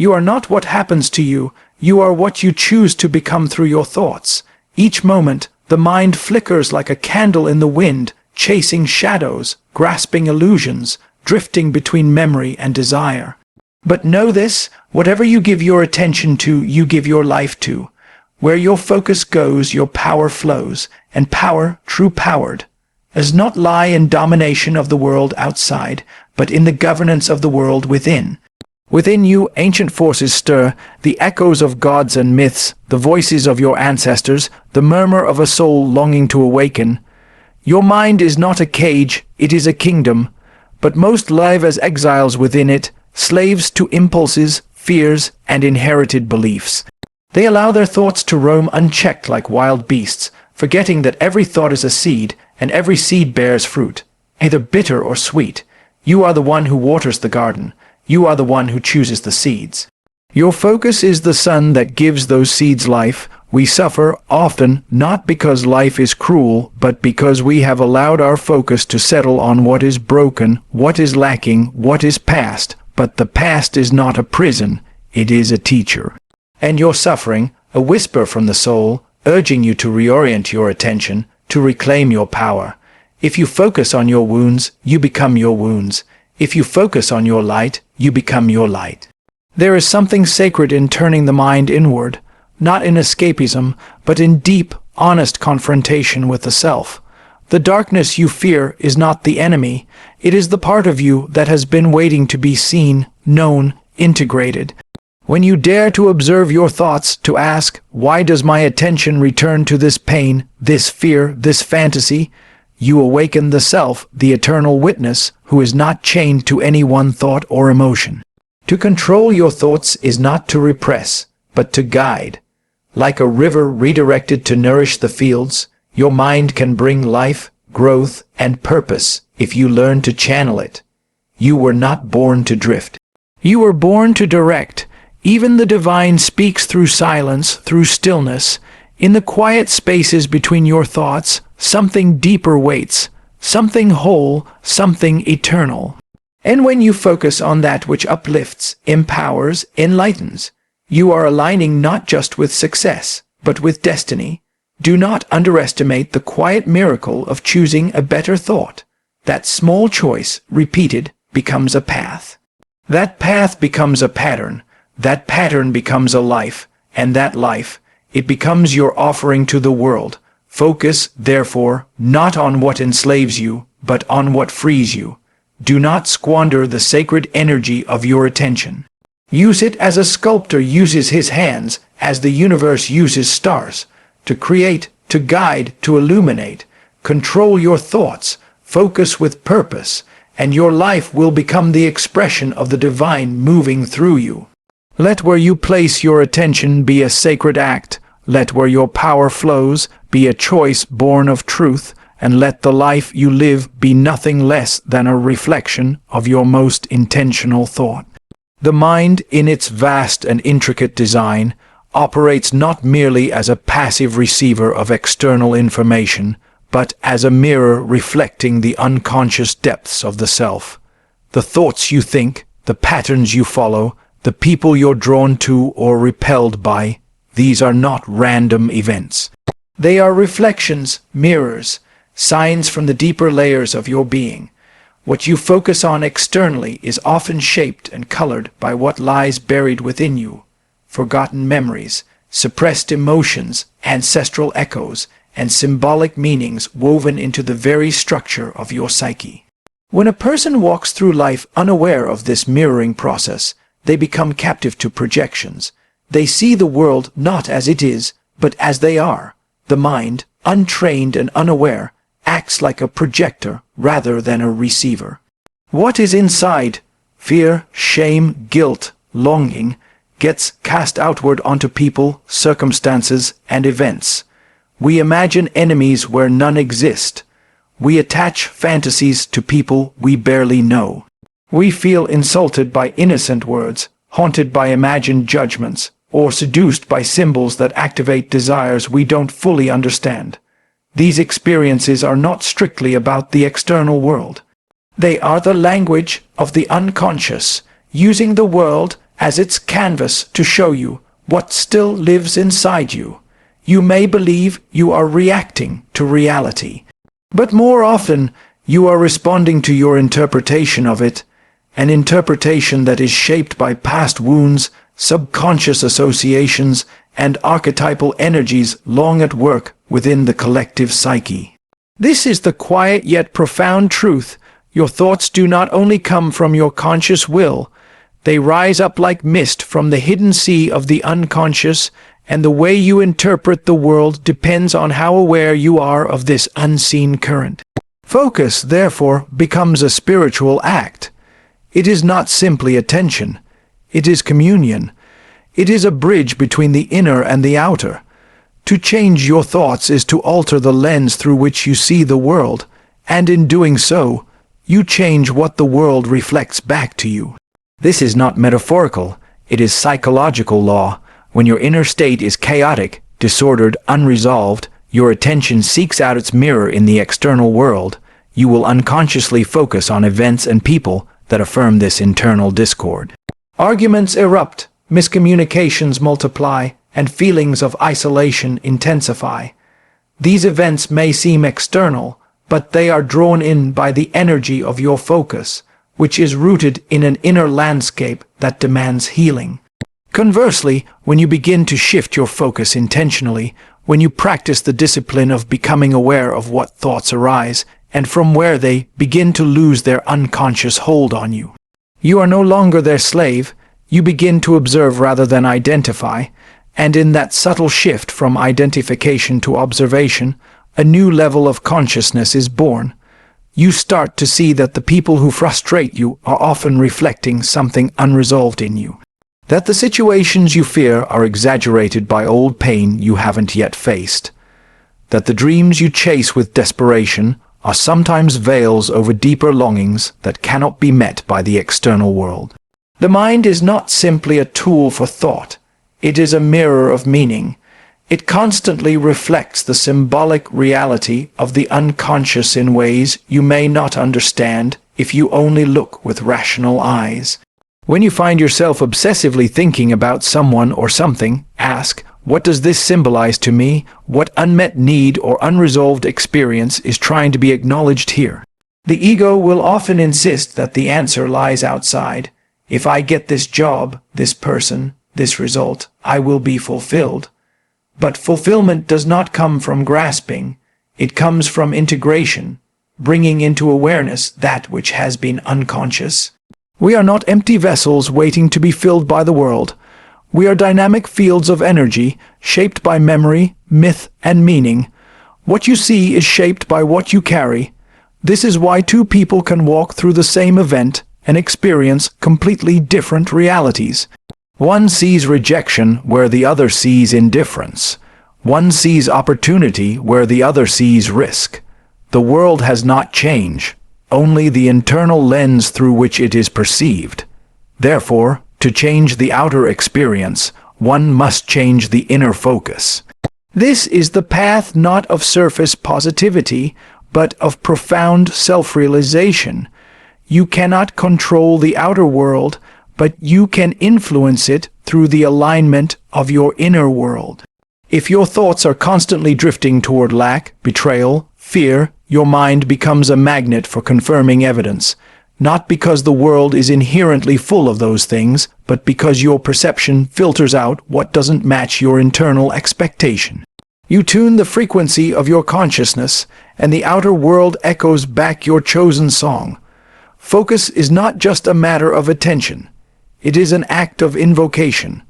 You are not what happens to you, you are what you choose to become through your thoughts. Each moment, the mind flickers like a candle in the wind, chasing shadows, grasping illusions, drifting between memory and desire. But know this, whatever you give your attention to, you give your life to. Where your focus goes, your power flows, and power, true powered, does not lie in domination of the world outside, but in the governance of the world within. Within you, ancient forces stir, the echoes of gods and myths, the voices of your ancestors, the murmur of a soul longing to awaken. Your mind is not a cage, it is a kingdom, but most live as exiles within it, slaves to impulses, fears, and inherited beliefs. They allow their thoughts to roam unchecked like wild beasts, forgetting that every thought is a seed, and every seed bears fruit, either bitter or sweet. You are the one who waters the garden. You are the one who chooses the seeds. Your focus is the sun that gives those seeds life. We suffer often not because life is cruel, but because we have allowed our focus to settle on what is broken, what is lacking, what is past. But the past is not a prison, it is a teacher. And your suffering, a whisper from the soul, urging you to reorient your attention, to reclaim your power. If you focus on your wounds, you become your wounds. If you focus on your light, you become your light. There is something sacred in turning the mind inward, not in escapism, but in deep, honest confrontation with the self. The darkness you fear is not the enemy, it is the part of you that has been waiting to be seen, known, integrated. When you dare to observe your thoughts, to ask, why does my attention return to this pain, this fear, this fantasy? You awaken the self, the eternal witness, who is not chained to any one thought or emotion. To control your thoughts is not to repress, but to guide. Like a river redirected to nourish the fields, your mind can bring life, growth, and purpose if you learn to channel it. You were not born to drift. You were born to direct. Even the divine speaks through silence, through stillness. In the quiet spaces between your thoughts, something deeper waits, something whole, something eternal. And when you focus on that which uplifts, empowers, enlightens, you are aligning not just with success, but with destiny. Do not underestimate the quiet miracle of choosing a better thought. That small choice, repeated, becomes a path. That path becomes a pattern. That pattern becomes a life, and that life, it becomes your offering to the world. Focus, therefore, not on what enslaves you, but on what frees you. Do not squander the sacred energy of your attention. Use it as a sculptor uses his hands, as the universe uses stars, to create, to guide, to illuminate. Control your thoughts, focus with purpose, and your life will become the expression of the divine moving through you. Let where you place your attention be a sacred act. Let where your power flows be a choice born of truth, and let the life you live be nothing less than a reflection of your most intentional thought. The mind, in its vast and intricate design, operates not merely as a passive receiver of external information, but as a mirror reflecting the unconscious depths of the self. The thoughts you think, the patterns you follow, the people you're drawn to or repelled by, these are not random events. They are reflections, mirrors, signs from the deeper layers of your being. What you focus on externally is often shaped and colored by what lies buried within you. Forgotten memories, suppressed emotions, ancestral echoes, and symbolic meanings woven into the very structure of your psyche. When a person walks through life unaware of this mirroring process, they become captive to projections. They see the world not as it is, but as they are. The mind, untrained and unaware, acts like a projector rather than a receiver. What is inside, fear, shame, guilt, longing, gets cast outward onto people, circumstances, and events. We imagine enemies where none exist. We attach fantasies to people we barely know. We feel insulted by innocent words, haunted by imagined judgments, or seduced by symbols that activate desires we don't fully understand. These experiences are not strictly about the external world. They are the language of the unconscious, using the world as its canvas to show you what still lives inside you. You may believe you are reacting to reality, but more often you are responding to your interpretation of it, an interpretation that is shaped by past wounds, subconscious associations, and archetypal energies long at work within the collective psyche. This is the quiet yet profound truth. Your thoughts do not only come from your conscious will, they rise up like mist from the hidden sea of the unconscious, and the way you interpret the world depends on how aware you are of this unseen current. Focus, therefore, becomes a spiritual act. It is not simply attention. It is communion. It is a bridge between the inner and the outer. To change your thoughts is to alter the lens through which you see the world, and in doing so, you change what the world reflects back to you. This is not metaphorical. It is psychological law. When your inner state is chaotic, disordered, unresolved, your attention seeks out its mirror in the external world. You will unconsciously focus on events and people that affirm this internal discord. Arguments erupt, miscommunications multiply, and feelings of isolation intensify. These events may seem external, but they are drawn in by the energy of your focus, which is rooted in an inner landscape that demands healing. Conversely, when you begin to shift your focus intentionally, when you practice the discipline of becoming aware of what thoughts arise, and from where they begin to lose their unconscious hold on you, you are no longer their slave. You begin to observe rather than identify, and in that subtle shift from identification to observation, a new level of consciousness is born. You start to see that the people who frustrate you are often reflecting something unresolved in you, that the situations you fear are exaggerated by old pain you haven't yet faced, that the dreams you chase with desperation are sometimes veils over deeper longings that cannot be met by the external world. The mind is not simply a tool for thought. It is a mirror of meaning. It constantly reflects the symbolic reality of the unconscious in ways you may not understand if you only look with rational eyes. When you find yourself obsessively thinking about someone or something, ask, what does this symbolize to me? What unmet need or unresolved experience is trying to be acknowledged here? The ego will often insist that the answer lies outside. If I get this job, this person, this result, I will be fulfilled. But fulfillment does not come from grasping. It comes from integration, bringing into awareness that which has been unconscious. We are not empty vessels waiting to be filled by the world. We are dynamic fields of energy, shaped by memory, myth, and meaning. What you see is shaped by what you carry. This is why two people can walk through the same event and experience completely different realities. One sees rejection where the other sees indifference. One sees opportunity where the other sees risk. The world has not changed, only the internal lens through which it is perceived. Therefore, to change the outer experience, one must change the inner focus. This is the path not of surface positivity, but of profound self-realization. You cannot control the outer world, but you can influence it through the alignment of your inner world. If your thoughts are constantly drifting toward lack, betrayal, fear, your mind becomes a magnet for confirming evidence, not because the world is inherently full of those things, but because your perception filters out what doesn't match your internal expectation. You tune the frequency of your consciousness, and the outer world echoes back your chosen song. Focus is not just a matter of attention. It is an act of invocation.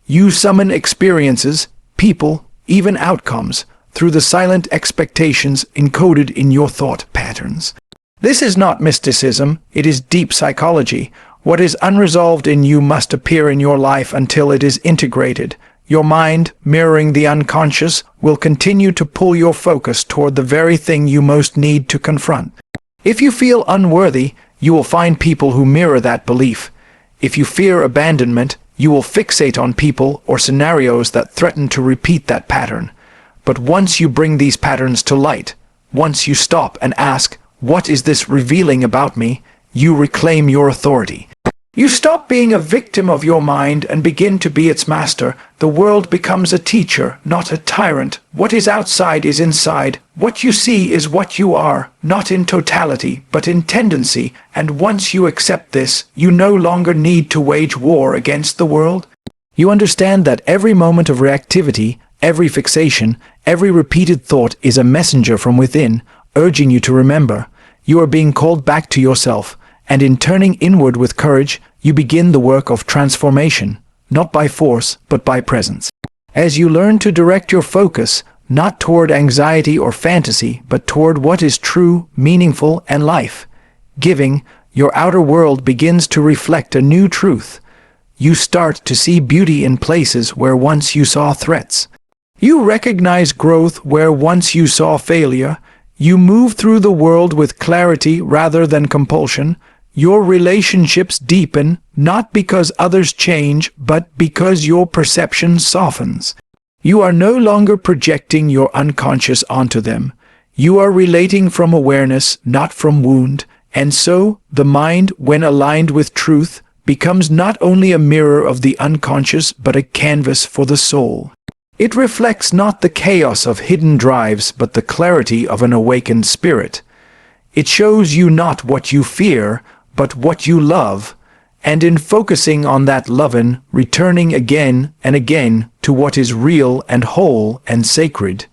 You summon experiences, people, even outcomes, through the silent expectations encoded in your thought patterns. This is not mysticism, it is deep psychology. What is unresolved in you must appear in your life until it is integrated. Your mind, mirroring the unconscious, will continue to pull your focus toward the very thing you most need to confront. If you feel unworthy, you will find people who mirror that belief. If you fear abandonment, you will fixate on people or scenarios that threaten to repeat that pattern. But once you bring these patterns to light, once you stop and ask, what is this revealing about me? You reclaim your authority. You stop being a victim of your mind and begin to be its master. The world becomes a teacher, not a tyrant. What is outside is inside. What you see is what you are, not in totality, but in tendency. And once you accept this, you no longer need to wage war against the world. You understand that every moment of reactivity, every fixation, every repeated thought is a messenger from within, urging you to remember. You are being called back to yourself. And in turning inward with courage, you begin the work of transformation, not by force, but by presence. As you learn to direct your focus, not toward anxiety or fantasy, but toward what is true, meaningful, and life-giving, your outer world begins to reflect a new truth. You start to see beauty in places where once you saw threats. You recognize growth where once you saw failure. You move through the world with clarity rather than compulsion. Your relationships deepen, not because others change, but because your perception softens. You are no longer projecting your unconscious onto them. You are relating from awareness, not from wound, and so, the mind, when aligned with truth, becomes not only a mirror of the unconscious, but a canvas for the soul. It reflects not the chaos of hidden drives, but the clarity of an awakened spirit. It shows you not what you fear, but what you love, and in focusing on that loving, returning again and again to what is real and whole and sacred,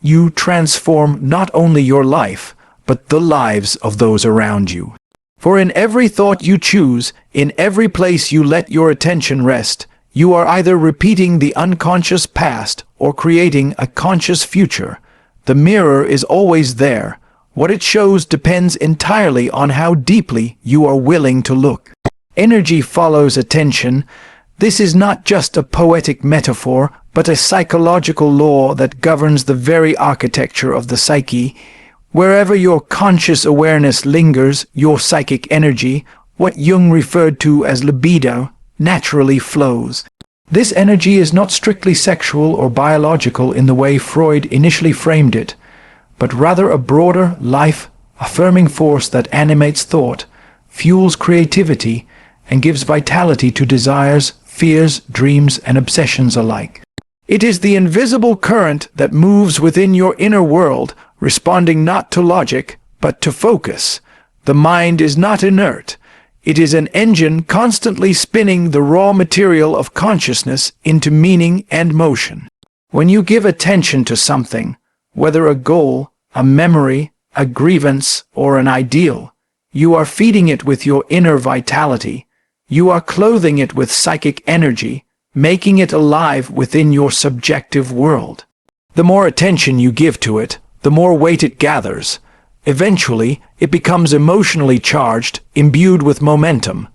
you transform not only your life, but the lives of those around you. For in every thought you choose, in every place you let your attention rest, you are either repeating the unconscious past or creating a conscious future. The mirror is always there. What it shows depends entirely on how deeply you are willing to look. Energy follows attention. This is not just a poetic metaphor, but a psychological law that governs the very architecture of the psyche. Wherever your conscious awareness lingers, your psychic energy, what Jung referred to as libido, naturally flows. This energy is not strictly sexual or biological in the way Freud initially framed it, but rather a broader, life-affirming force that animates thought, fuels creativity, and gives vitality to desires, fears, dreams, and obsessions alike. It is the invisible current that moves within your inner world, responding not to logic, but to focus. The mind is not inert. It is an engine constantly spinning the raw material of consciousness into meaning and motion. When you give attention to something, whether a goal, a memory, a grievance, or an ideal, you are feeding it with your inner vitality. You are clothing it with psychic energy, making it alive within your subjective world. The more attention you give to it, the more weight it gathers. Eventually, it becomes emotionally charged, imbued with momentum.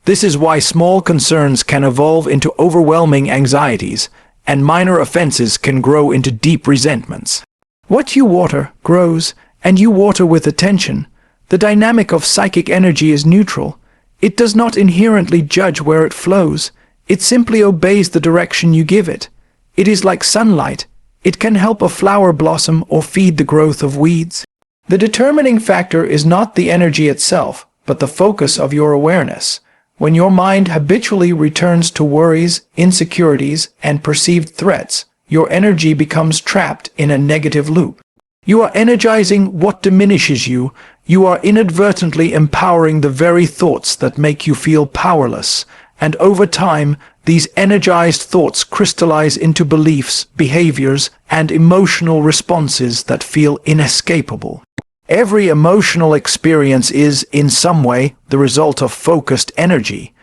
This is why small concerns can evolve into overwhelming anxieties, and minor offenses can grow into deep resentments. What you water grows, and you water with attention. The dynamic of psychic energy is neutral. It does not inherently judge where it flows. It simply obeys the direction you give it. It is like sunlight. It can help a flower blossom or feed the growth of weeds. The determining factor is not the energy itself, but the focus of your awareness. When your mind habitually returns to worries, insecurities, and perceived threats, your energy becomes trapped in a negative loop. You are energizing what diminishes you. You are inadvertently empowering the very thoughts that make you feel powerless. And over time, these energized thoughts crystallize into beliefs, behaviors, and emotional responses that feel inescapable. Every emotional experience is, in some way, the result of focused energy.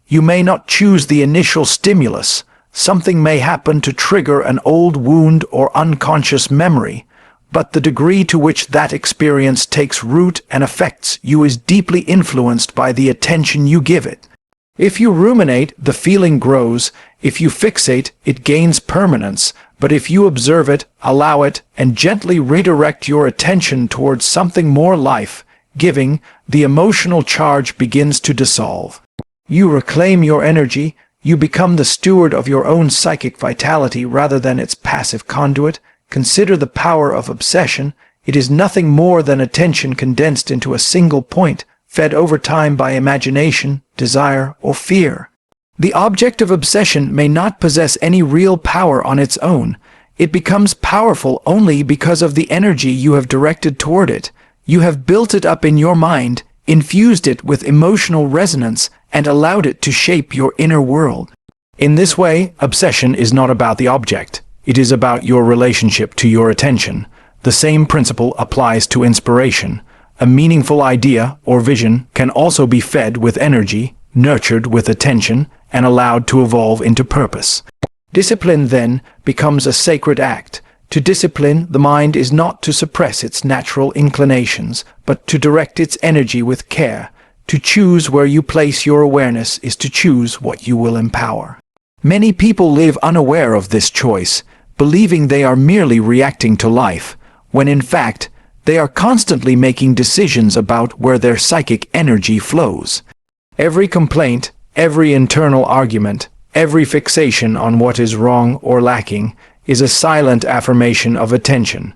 You may not choose the initial stimulus. Something may happen to trigger an old wound or unconscious memory, but the degree to which that experience takes root and affects you is deeply influenced by the attention you give it. If you ruminate, the feeling grows. If you fixate, it gains permanence. But if you observe it, allow it, and gently redirect your attention towards something more life-giving, the emotional charge begins to dissolve. You reclaim your energy. You become the steward of your own psychic vitality rather than its passive conduit. Consider the power of obsession. It is nothing more than attention condensed into a single point, fed over time by imagination, desire, or fear. The object of obsession may not possess any real power on its own. It becomes powerful only because of the energy you have directed toward it. You have built it up in your mind, infused it with emotional resonance, and allowed it to shape your inner world. In this way, obsession is not about the object. It is about your relationship to your attention. The same principle applies to inspiration. A meaningful idea or vision can also be fed with energy, nurtured with attention, and allowed to evolve into purpose. Discipline, then, becomes a sacred act. To discipline the mind is not to suppress its natural inclinations, but to direct its energy with care. To choose where you place your awareness is to choose what you will empower. Many people live unaware of this choice, believing they are merely reacting to life, when in fact, they are constantly making decisions about where their psychic energy flows. Every complaint, every internal argument, every fixation on what is wrong or lacking is a silent affirmation of attention.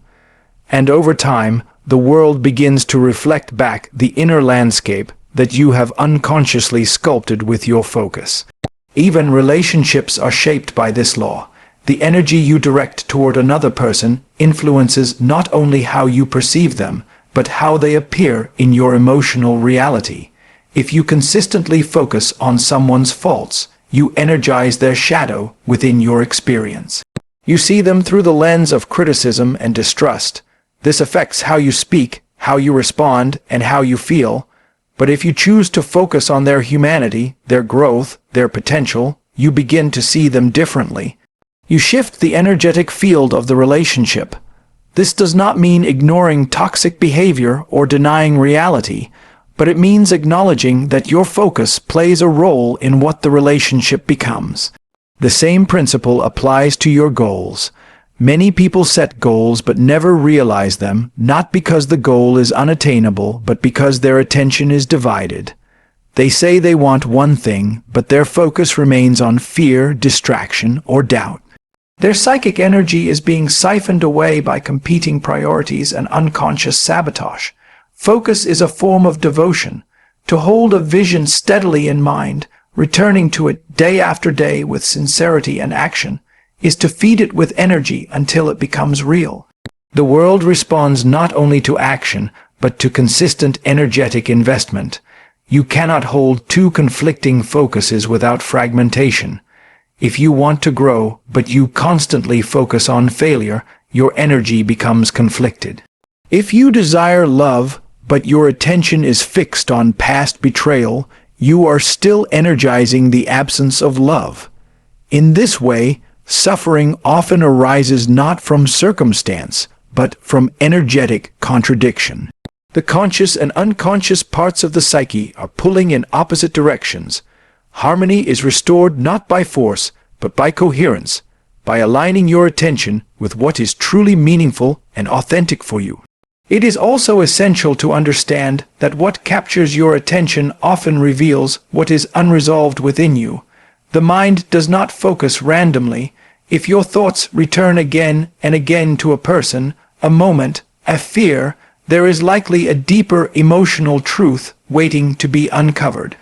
And over time, the world begins to reflect back the inner landscape that you have unconsciously sculpted with your focus. Even relationships are shaped by this law. The energy you direct toward another person influences not only how you perceive them, but how they appear in your emotional reality. If you consistently focus on someone's faults, you energize their shadow within your experience. You see them through the lens of criticism and distrust. This affects how you speak, how you respond, and how you feel. But if you choose to focus on their humanity, their growth, their potential, you begin to see them differently. You shift the energetic field of the relationship. This does not mean ignoring toxic behavior or denying reality, but it means acknowledging that your focus plays a role in what the relationship becomes. The same principle applies to your goals. Many people set goals but never realize them, not because the goal is unattainable, but because their attention is divided. They say they want one thing, but their focus remains on fear, distraction, or doubt. Their psychic energy is being siphoned away by competing priorities and unconscious sabotage. Focus is a form of devotion. To hold a vision steadily in mind, returning to it day after day with sincerity and action, is to feed it with energy until it becomes real. The world responds not only to action, but to consistent energetic investment. You cannot hold two conflicting focuses without fragmentation. If you want to grow, but you constantly focus on failure, your energy becomes conflicted. If you desire love, but your attention is fixed on past betrayal, you are still energizing the absence of love. In this way, suffering often arises not from circumstance, but from energetic contradiction. The conscious and unconscious parts of the psyche are pulling in opposite directions. Harmony is restored not by force, but by coherence, by aligning your attention with what is truly meaningful and authentic for you. It is also essential to understand that what captures your attention often reveals what is unresolved within you. The mind does not focus randomly. If your thoughts return again and again to a person, a moment, a fear, there is likely a deeper emotional truth waiting to be uncovered.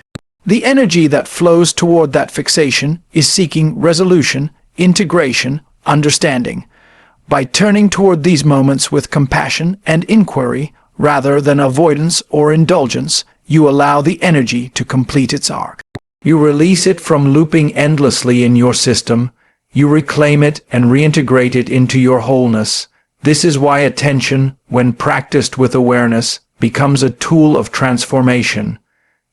The energy that flows toward that fixation is seeking resolution, integration, understanding. By turning toward these moments with compassion and inquiry, rather than avoidance or indulgence, you allow the energy to complete its arc. You release it from looping endlessly in your system. You reclaim it and reintegrate it into your wholeness. This is why attention, when practiced with awareness, becomes a tool of transformation.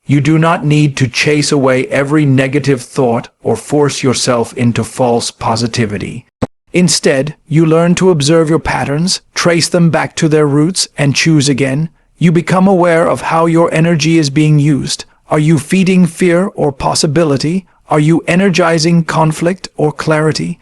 You do not need to chase away every negative thought or force yourself into false positivity. Instead, you learn to observe your patterns, trace them back to their roots, and choose again. You become aware of how your energy is being used. Are you feeding fear or possibility? Are you energizing conflict or clarity?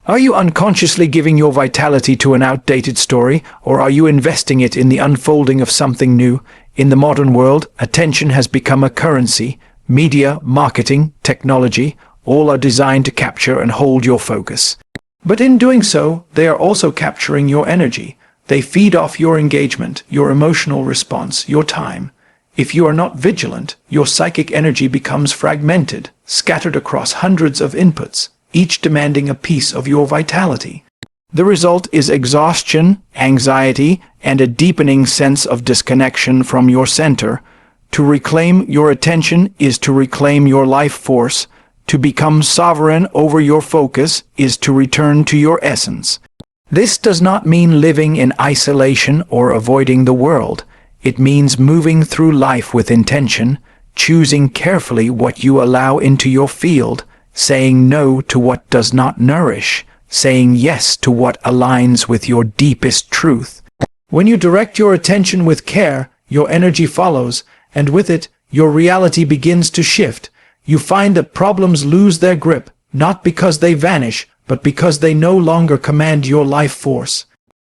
Are you unconsciously giving your vitality to an outdated story, or are you investing it in the unfolding of something new? In the modern world, attention has become a currency. Media, marketing, technology, all are designed to capture and hold your focus. But in doing so, they are also capturing your energy. They feed off your engagement, your emotional response, your time. If you are not vigilant, your psychic energy becomes fragmented, scattered across hundreds of inputs, each demanding a piece of your vitality. The result is exhaustion, anxiety, and a deepening sense of disconnection from your center. To reclaim your attention is to reclaim your life force. To become sovereign over your focus is to return to your essence. This does not mean living in isolation or avoiding the world. It means moving through life with intention, choosing carefully what you allow into your field, saying no to what does not nourish, saying yes to what aligns with your deepest truth. When you direct your attention with care, your energy follows, and with it, your reality begins to shift. You find that problems lose their grip, not because they vanish, but because they no longer command your life force.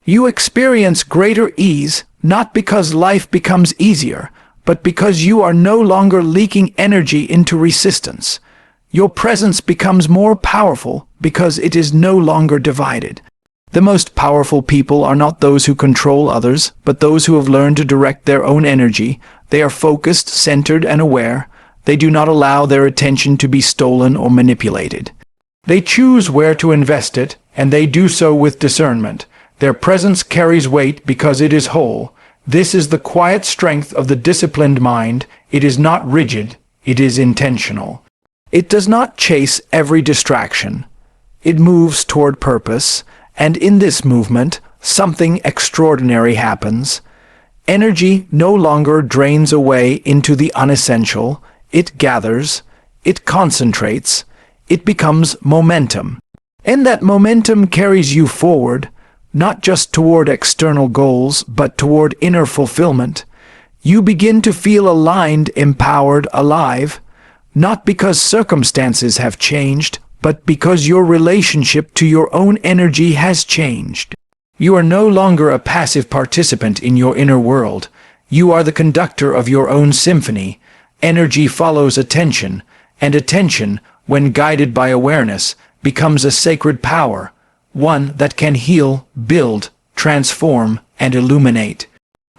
You experience greater ease, not because life becomes easier, but because you are no longer leaking energy into resistance. Your presence becomes more powerful because it is no longer divided. The most powerful people are not those who control others, but those who have learned to direct their own energy. They are focused, centered, and aware. They do not allow their attention to be stolen or manipulated. They choose where to invest it, and they do so with discernment. Their presence carries weight because it is whole. This is the quiet strength of the disciplined mind. It is not rigid, it is intentional. It does not chase every distraction. It moves toward purpose, and in this movement, something extraordinary happens. Energy no longer drains away into the unessential. It gathers, it concentrates, it becomes momentum. And that momentum carries you forward, not just toward external goals, but toward inner fulfillment. You begin to feel aligned, empowered, alive, not because circumstances have changed, but because your relationship to your own energy has changed. You are no longer a passive participant in your inner world. You are the conductor of your own symphony. Energy follows attention, and attention, when guided by awareness, becomes a sacred power, one that can heal, build, transform, and illuminate.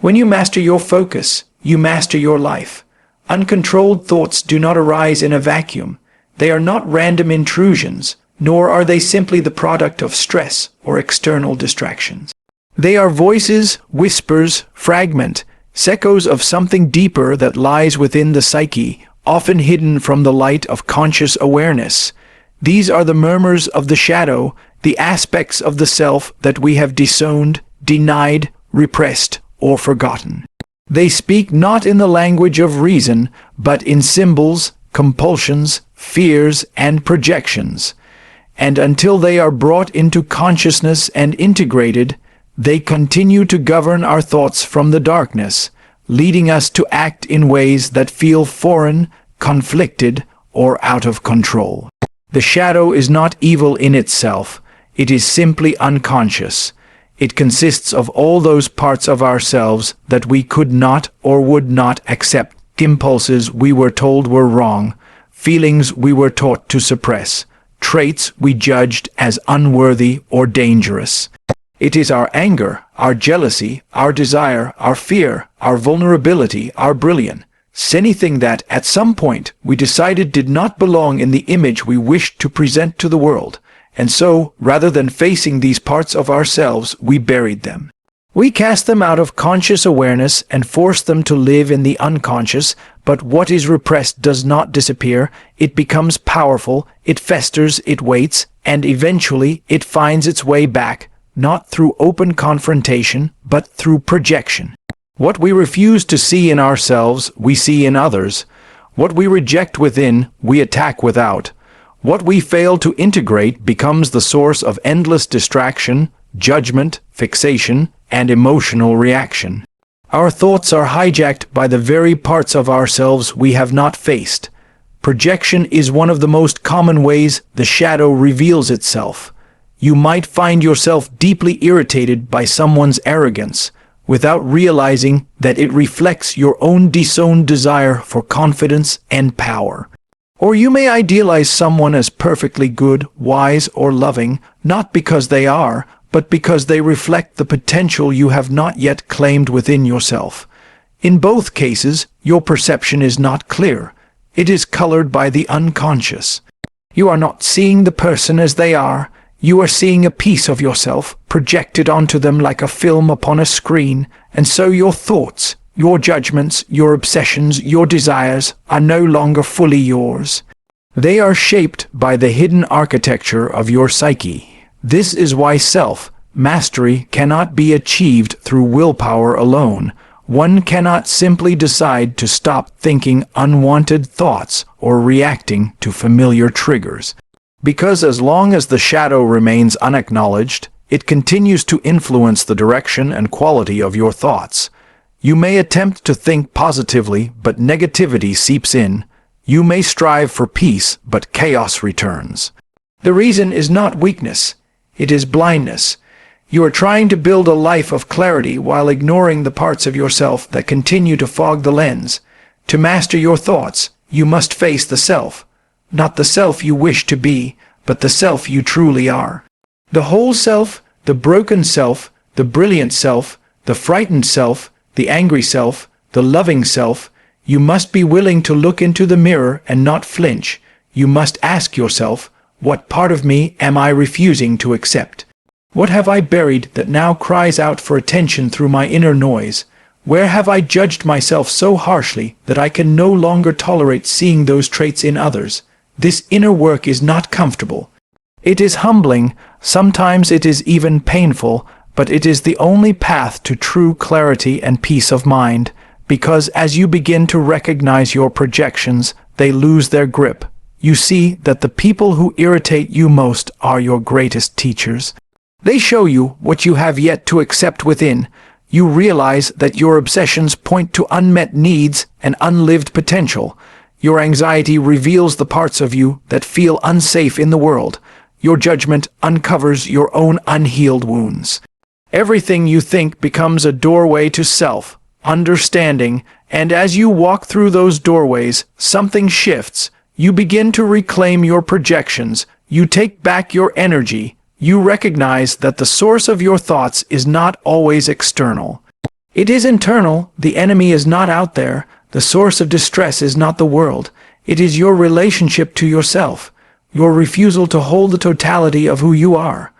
When you master your focus, you master your life. Uncontrolled thoughts do not arise in a vacuum. They are not random intrusions, nor are they simply the product of stress or external distractions. They are voices, whispers, fragments, echoes of something deeper that lies within the psyche, often hidden from the light of conscious awareness. These are the murmurs of the shadow, the aspects of the self that we have disowned, denied, repressed, or forgotten. They speak not in the language of reason, but in symbols, compulsions, fears, and projections. And until they are brought into consciousness and integrated, they continue to govern our thoughts from the darkness, leading us to act in ways that feel foreign, conflicted, or out of control. The shadow is not evil in itself. It is simply unconscious. It consists of all those parts of ourselves that we could not or would not accept, impulses we were told were wrong, feelings we were taught to suppress, traits we judged as unworthy or dangerous. It is our anger, our jealousy, our desire, our fear, our vulnerability, our brilliance, anything that, at some point, we decided did not belong in the image we wished to present to the world. And so, rather than facing these parts of ourselves, we buried them. We cast them out of conscious awareness and forced them to live in the unconscious, but what is repressed does not disappear. It becomes powerful, it festers, it waits, and eventually it finds its way back, not through open confrontation, but through projection. What we refuse to see in ourselves, we see in others. What we reject within, we attack without. What we fail to integrate becomes the source of endless distraction, judgment, fixation, and emotional reaction. Our thoughts are hijacked by the very parts of ourselves we have not faced. Projection is one of the most common ways the shadow reveals itself. You might find yourself deeply irritated by someone's arrogance, without realizing that it reflects your own disowned desire for confidence and power. Or you may idealize someone as perfectly good, wise, or loving, not because they are, but because they reflect the potential you have not yet claimed within yourself. In both cases, your perception is not clear. It is colored by the unconscious. You are not seeing the person as they are. You are seeing a piece of yourself projected onto them like a film upon a screen, and so your thoughts, your judgments, your obsessions, your desires are no longer fully yours. They are shaped by the hidden architecture of your psyche. This is why self-mastery cannot be achieved through willpower alone. One cannot simply decide to stop thinking unwanted thoughts or reacting to familiar triggers. Because as long as the shadow remains unacknowledged, it continues to influence the direction and quality of your thoughts. You may attempt to think positively, but negativity seeps in. You may strive for peace, but chaos returns. The reason is not weakness. It is blindness. You are trying to build a life of clarity while ignoring the parts of yourself that continue to fog the lens. To master your thoughts, you must face the self. Not the self you wish to be, but the self you truly are. The whole self, the broken self, the brilliant self, the frightened self, the angry self, the loving self. You must be willing to look into the mirror and not flinch. You must ask yourself, what part of me am I refusing to accept? What have I buried that now cries out for attention through my inner noise? Where have I judged myself so harshly that I can no longer tolerate seeing those traits in others? This inner work is not comfortable. It is humbling, sometimes it is even painful, but it is the only path to true clarity and peace of mind, because as you begin to recognize your projections, they lose their grip. You see that the people who irritate you most are your greatest teachers. They show you what you have yet to accept within. You realize that your obsessions point to unmet needs and unlived potential. Your anxiety reveals the parts of you that feel unsafe in the world. Your judgment uncovers your own unhealed wounds. Everything you think becomes a doorway to self-understanding, and as you walk through those doorways, something shifts. You begin to reclaim your projections. You take back your energy. You recognize that the source of your thoughts is not always external. It is internal. The enemy is not out there. The source of distress is not the world. It is your relationship to yourself, your refusal to hold the totality of who you are.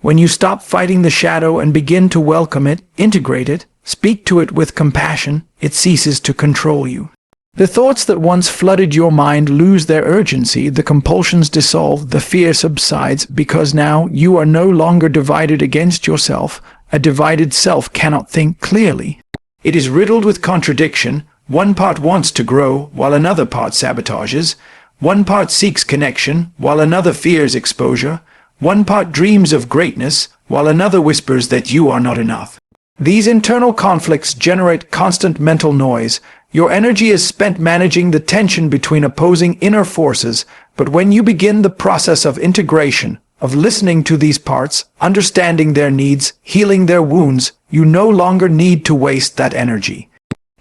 When you stop fighting the shadow and begin to welcome it, integrate it, speak to it with compassion, it ceases to control you. The thoughts that once flooded your mind lose their urgency, the compulsions dissolve, the fear subsides, because now you are no longer divided against yourself. A divided self cannot think clearly. It is riddled with contradiction. One part wants to grow, while another part sabotages. One part seeks connection, while another fears exposure. One part dreams of greatness, while another whispers that you are not enough. These internal conflicts generate constant mental noise. Your energy is spent managing the tension between opposing inner forces, but when you begin the process of integration, of listening to these parts, understanding their needs, healing their wounds, you no longer need to waste that energy.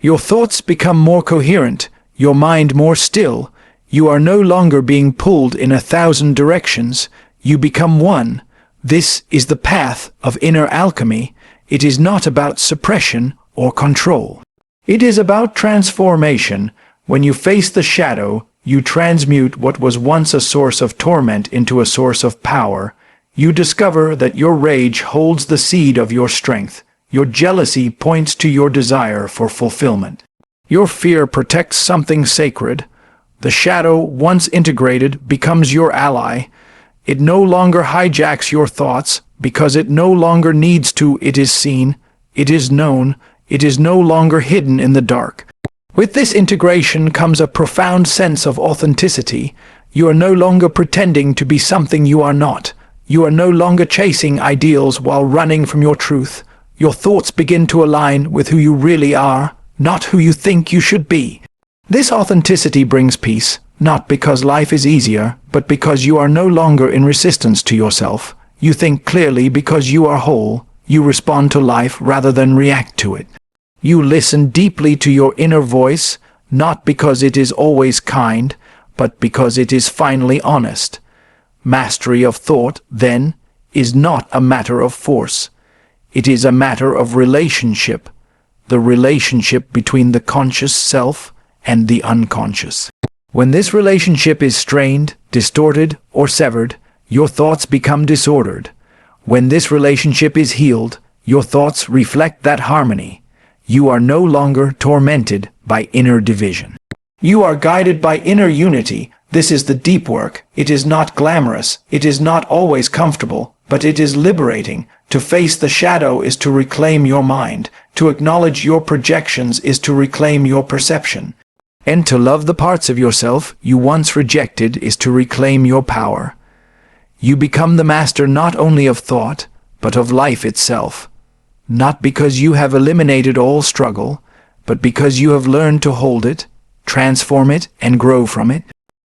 Your thoughts become more coherent, your mind more still. You are no longer being pulled in 1,000 directions. You become one. This is the path of inner alchemy. It is not about suppression or control. It is about transformation. When you face the shadow, you transmute what was once a source of torment into a source of power. You discover that your rage holds the seed of your strength. Your jealousy points to your desire for fulfillment. Your fear protects something sacred. The shadow, once integrated, becomes your ally. It no longer hijacks your thoughts, because it no longer needs to. It is seen, it is known, it is no longer hidden in the dark. With this integration comes a profound sense of authenticity. You are no longer pretending to be something you are not. You are no longer chasing ideals while running from your truth. Your thoughts begin to align with who you really are, not who you think you should be. This authenticity brings peace, not because life is easier, but because you are no longer in resistance to yourself. You think clearly because you are whole. You respond to life rather than react to it. You listen deeply to your inner voice, not because it is always kind, but because it is finally honest. Mastery of thought, then, is not a matter of force. It is a matter of relationship. the relationship between the conscious self and the unconscious. When this relationship is strained, distorted, or severed, your thoughts become disordered. When this relationship is healed, your thoughts reflect that harmony. You are no longer tormented by inner division. You are guided by inner unity. This is the deep work. It is not glamorous. It is not always comfortable, but it is liberating. To face the shadow is to reclaim your mind. To acknowledge your projections is to reclaim your perception. And to love the parts of yourself you once rejected is to reclaim your power. You become the master not only of thought, but of life itself. Not because you have eliminated all struggle, but because you have learned to hold it, transform it, and grow from it.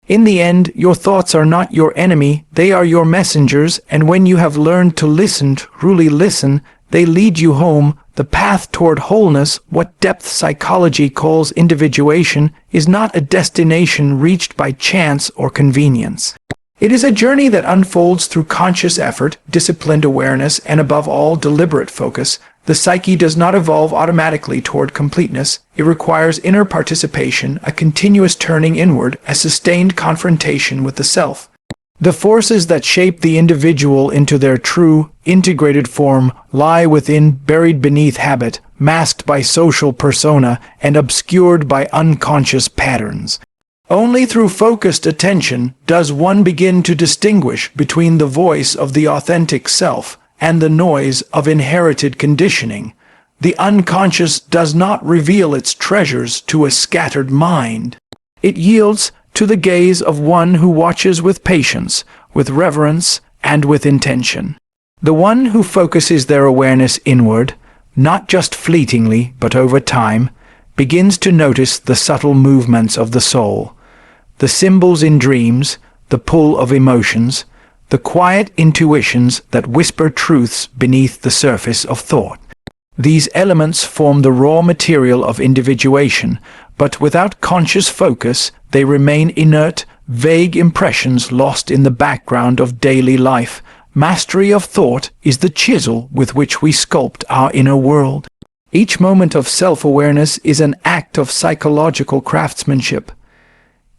In the end, your thoughts are not your enemy, they are your messengers, and when you have learned to listen, truly listen, they lead you home. The path toward wholeness, what depth psychology calls individuation, is not a destination reached by chance or convenience. It is a journey that unfolds through conscious effort, disciplined awareness, and above all, deliberate focus. The psyche does not evolve automatically toward completeness. It requires inner participation, a continuous turning inward, a sustained confrontation with the self. The forces that shape the individual into their true, integrated form lie within, buried beneath habit, masked by social persona, and obscured by unconscious patterns. Only through focused attention does one begin to distinguish between the voice of the authentic self and the noise of inherited conditioning. The unconscious does not reveal its treasures to a scattered mind. It yields to the gaze of one who watches with patience, with reverence, and with intention. The one who focuses their awareness inward, not just fleetingly but over time, begins to notice the subtle movements of the soul, the symbols in dreams, the pull of emotions, the quiet intuitions that whisper truths beneath the surface of thought. These elements form the raw material of individuation, but without conscious focus, they remain inert, vague impressions lost in the background of daily life. Mastery of thought is the chisel with which we sculpt our inner world. Each moment of self-awareness is an act of psychological craftsmanship.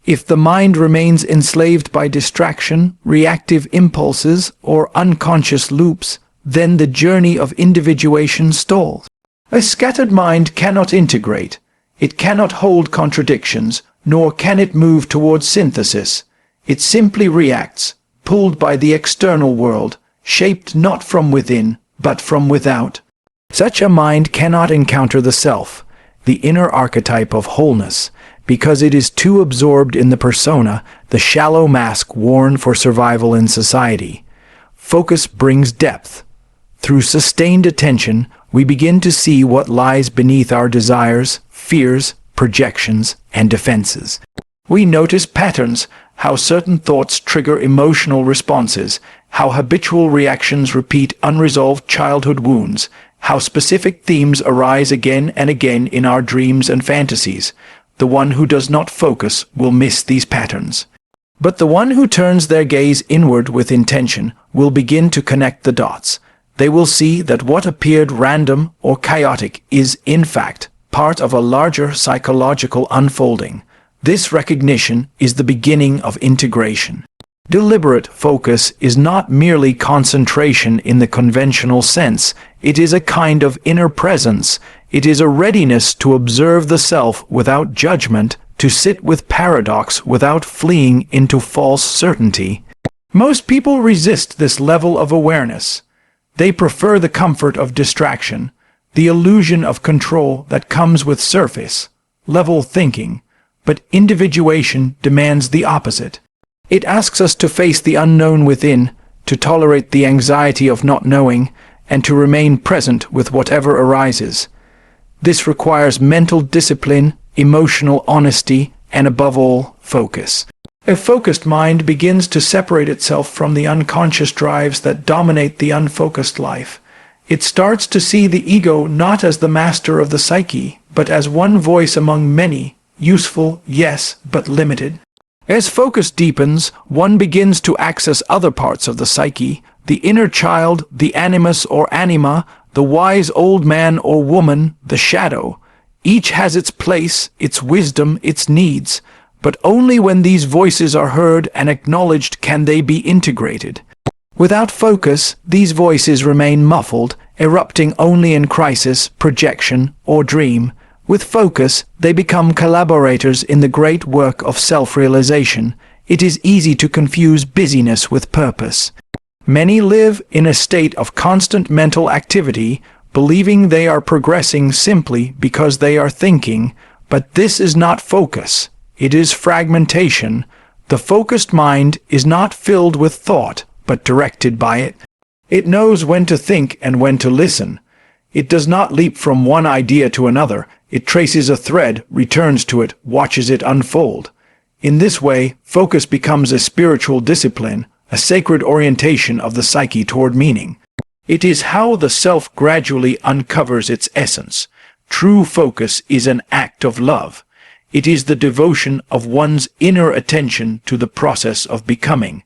If the mind remains enslaved by distraction, reactive impulses, or unconscious loops, then the journey of individuation stalls. A scattered mind cannot integrate. It cannot hold contradictions, nor can it move towards synthesis. It simply reacts, pulled by the external world, shaped not from within, but from without. Such a mind cannot encounter the self, the inner archetype of wholeness, because it is too absorbed in the persona, the shallow mask worn for survival in society. Focus brings depth. Through sustained attention, we begin to see what lies beneath our desires, fears, projections, and defenses. We notice patterns, how certain thoughts trigger emotional responses, how habitual reactions repeat unresolved childhood wounds, how specific themes arise again and again in our dreams and fantasies. The one who does not focus will miss these patterns. But the one who turns their gaze inward with intention will begin to connect the dots. They will see that what appeared random or chaotic is, in fact, part of a larger psychological unfolding. This recognition is the beginning of integration. Deliberate focus is not merely concentration in the conventional sense. It is a kind of inner presence. It is a readiness to observe the self without judgment, to sit with paradox without fleeing into false certainty. Most people resist this level of awareness. They prefer the comfort of distraction, the illusion of control that comes with surface-level thinking. But individuation demands the opposite. It asks us to face the unknown within, to tolerate the anxiety of not knowing, and to remain present with whatever arises. This requires mental discipline, emotional honesty, and above all, focus. A focused mind begins to separate itself from the unconscious drives that dominate the unfocused life. It starts to see the ego not as the master of the psyche, but as one voice among many, useful, yes, but limited. As focus deepens, one begins to access other parts of the psyche, the inner child, the animus or anima, the wise old man or woman, the shadow. Each has its place, its wisdom, its needs, but only when these voices are heard and acknowledged can they be integrated. Without focus, these voices remain muffled, erupting only in crisis, projection, or dream. With focus, they become collaborators in the great work of self-realization. It is easy to confuse busyness with purpose. Many live in a state of constant mental activity, believing they are progressing simply because they are thinking, but this is not focus. It is fragmentation. The focused mind is not filled with thought, but directed by it. It knows when to think and when to listen. It does not leap from one idea to another. It traces a thread, returns to it, watches it unfold. In this way, focus becomes a spiritual discipline, a sacred orientation of the psyche toward meaning. It is how the self gradually uncovers its essence. True focus is an act of love. It is the devotion of one's inner attention to the process of becoming.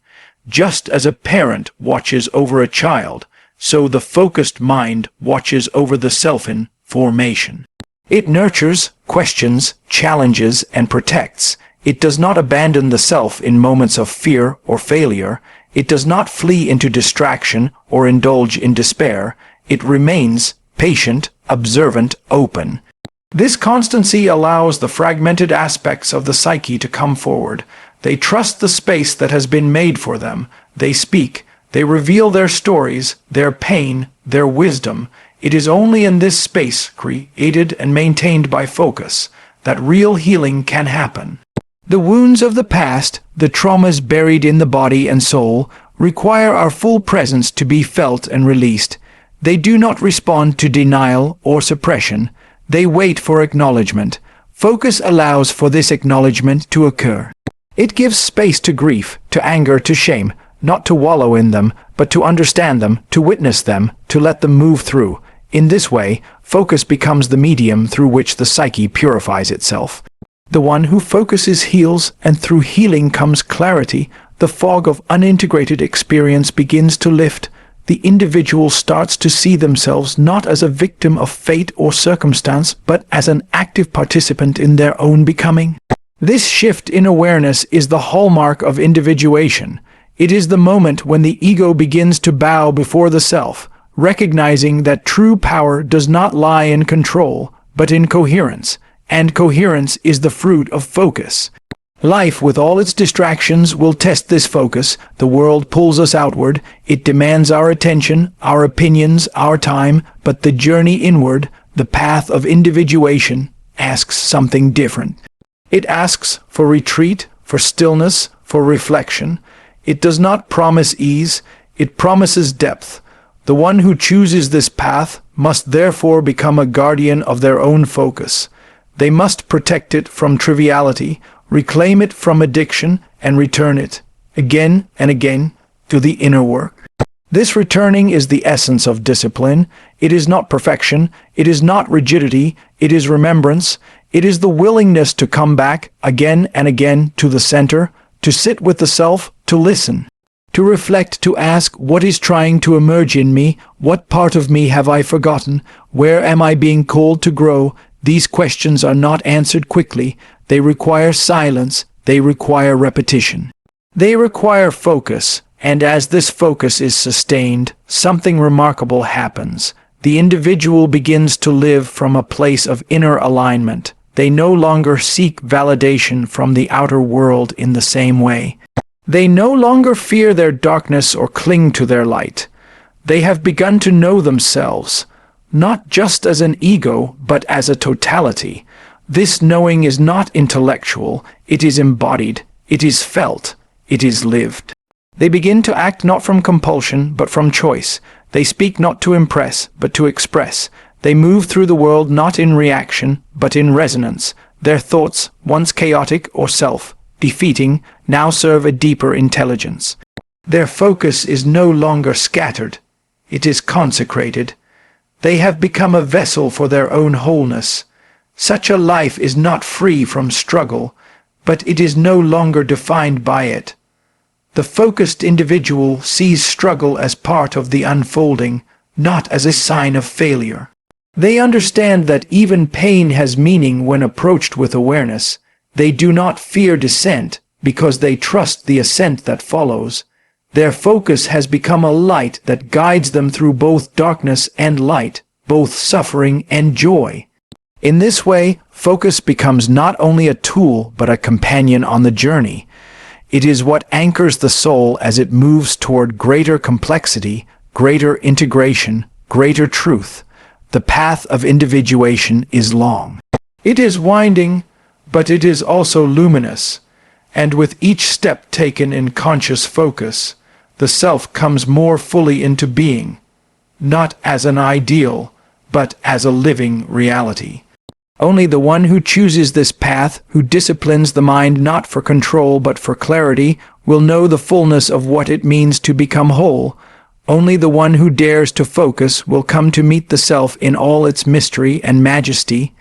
Just as a parent watches over a child, so the focused mind watches over the self in formation. It nurtures, questions, challenges, and protects. It does not abandon the self in moments of fear or failure. It does not flee into distraction or indulge in despair. It remains patient, observant, open. This constancy allows the fragmented aspects of the psyche to come forward. They trust the space that has been made for them. They speak. They reveal their stories, their pain, their wisdom. It is only in this space, created and maintained by focus, that real healing can happen. The wounds of the past, the traumas buried in the body and soul, require our full presence to be felt and released. They do not respond to denial or suppression. They wait for acknowledgement. Focus allows for this acknowledgement to occur. It gives space to grief, to anger, to shame, not to wallow in them, but to understand them, to witness them, to let them move through. In this way, focus becomes the medium through which the psyche purifies itself. The one who focuses heals, and through healing comes clarity. The fog of unintegrated experience begins to lift. The individual starts to see themselves not as a victim of fate or circumstance, but as an active participant in their own becoming. This shift in awareness is the hallmark of individuation. It is the moment when the ego begins to bow before the self, recognizing that true power does not lie in control, but in coherence, and coherence is the fruit of focus. Life, with all its distractions, will test this focus. The world pulls us outward. It demands our attention, our opinions, our time, but the journey inward, the path of individuation, asks something different. It asks for retreat, for stillness, for reflection. It does not promise ease, it promises depth. The one who chooses this path must therefore become a guardian of their own focus. They must protect it from triviality, reclaim it from addiction, and return it, again and again, to the inner work. This returning is the essence of discipline. It is not perfection, it is not rigidity, it is remembrance. It is the willingness to come back again and again to the center, to sit with the self, to listen, to reflect, to ask, what is trying to emerge in me? What part of me have I forgotten? Where am I being called to grow? These questions are not answered quickly. They require silence. They require repetition. They require focus, and as this focus is sustained, something remarkable happens. The individual begins to live from a place of inner alignment. They no longer seek validation from the outer world in the same way. They no longer fear their darkness or cling to their light. They have begun to know themselves, not just as an ego, but as a totality. This knowing is not intellectual, it is embodied, it is felt, it is lived. They begin to act not from compulsion, but from choice. They speak not to impress, but to express. They move through the world not in reaction, but in resonance. Their thoughts, once chaotic or self-defeating, now serve a deeper intelligence. Their focus is no longer scattered, it is consecrated. They have become a vessel for their own wholeness. Such a life is not free from struggle, but it is no longer defined by it. The focused individual sees struggle as part of the unfolding, not as a sign of failure. They understand that even pain has meaning when approached with awareness. They do not fear descent because they trust the ascent that follows. Their focus has become a light that guides them through both darkness and light, both suffering and joy. In this way, focus becomes not only a tool but a companion on the journey. It is what anchors the soul as it moves toward greater complexity, greater integration, greater truth. The path of individuation is long. It is winding, but it is also luminous, and with each step taken in conscious focus, the self comes more fully into being, not as an ideal, but as a living reality. Only the one who chooses this path, who disciplines the mind not for control but for clarity, will know the fullness of what it means to become whole. Only the one who dares to focus will come to meet the self in all its mystery and majesty.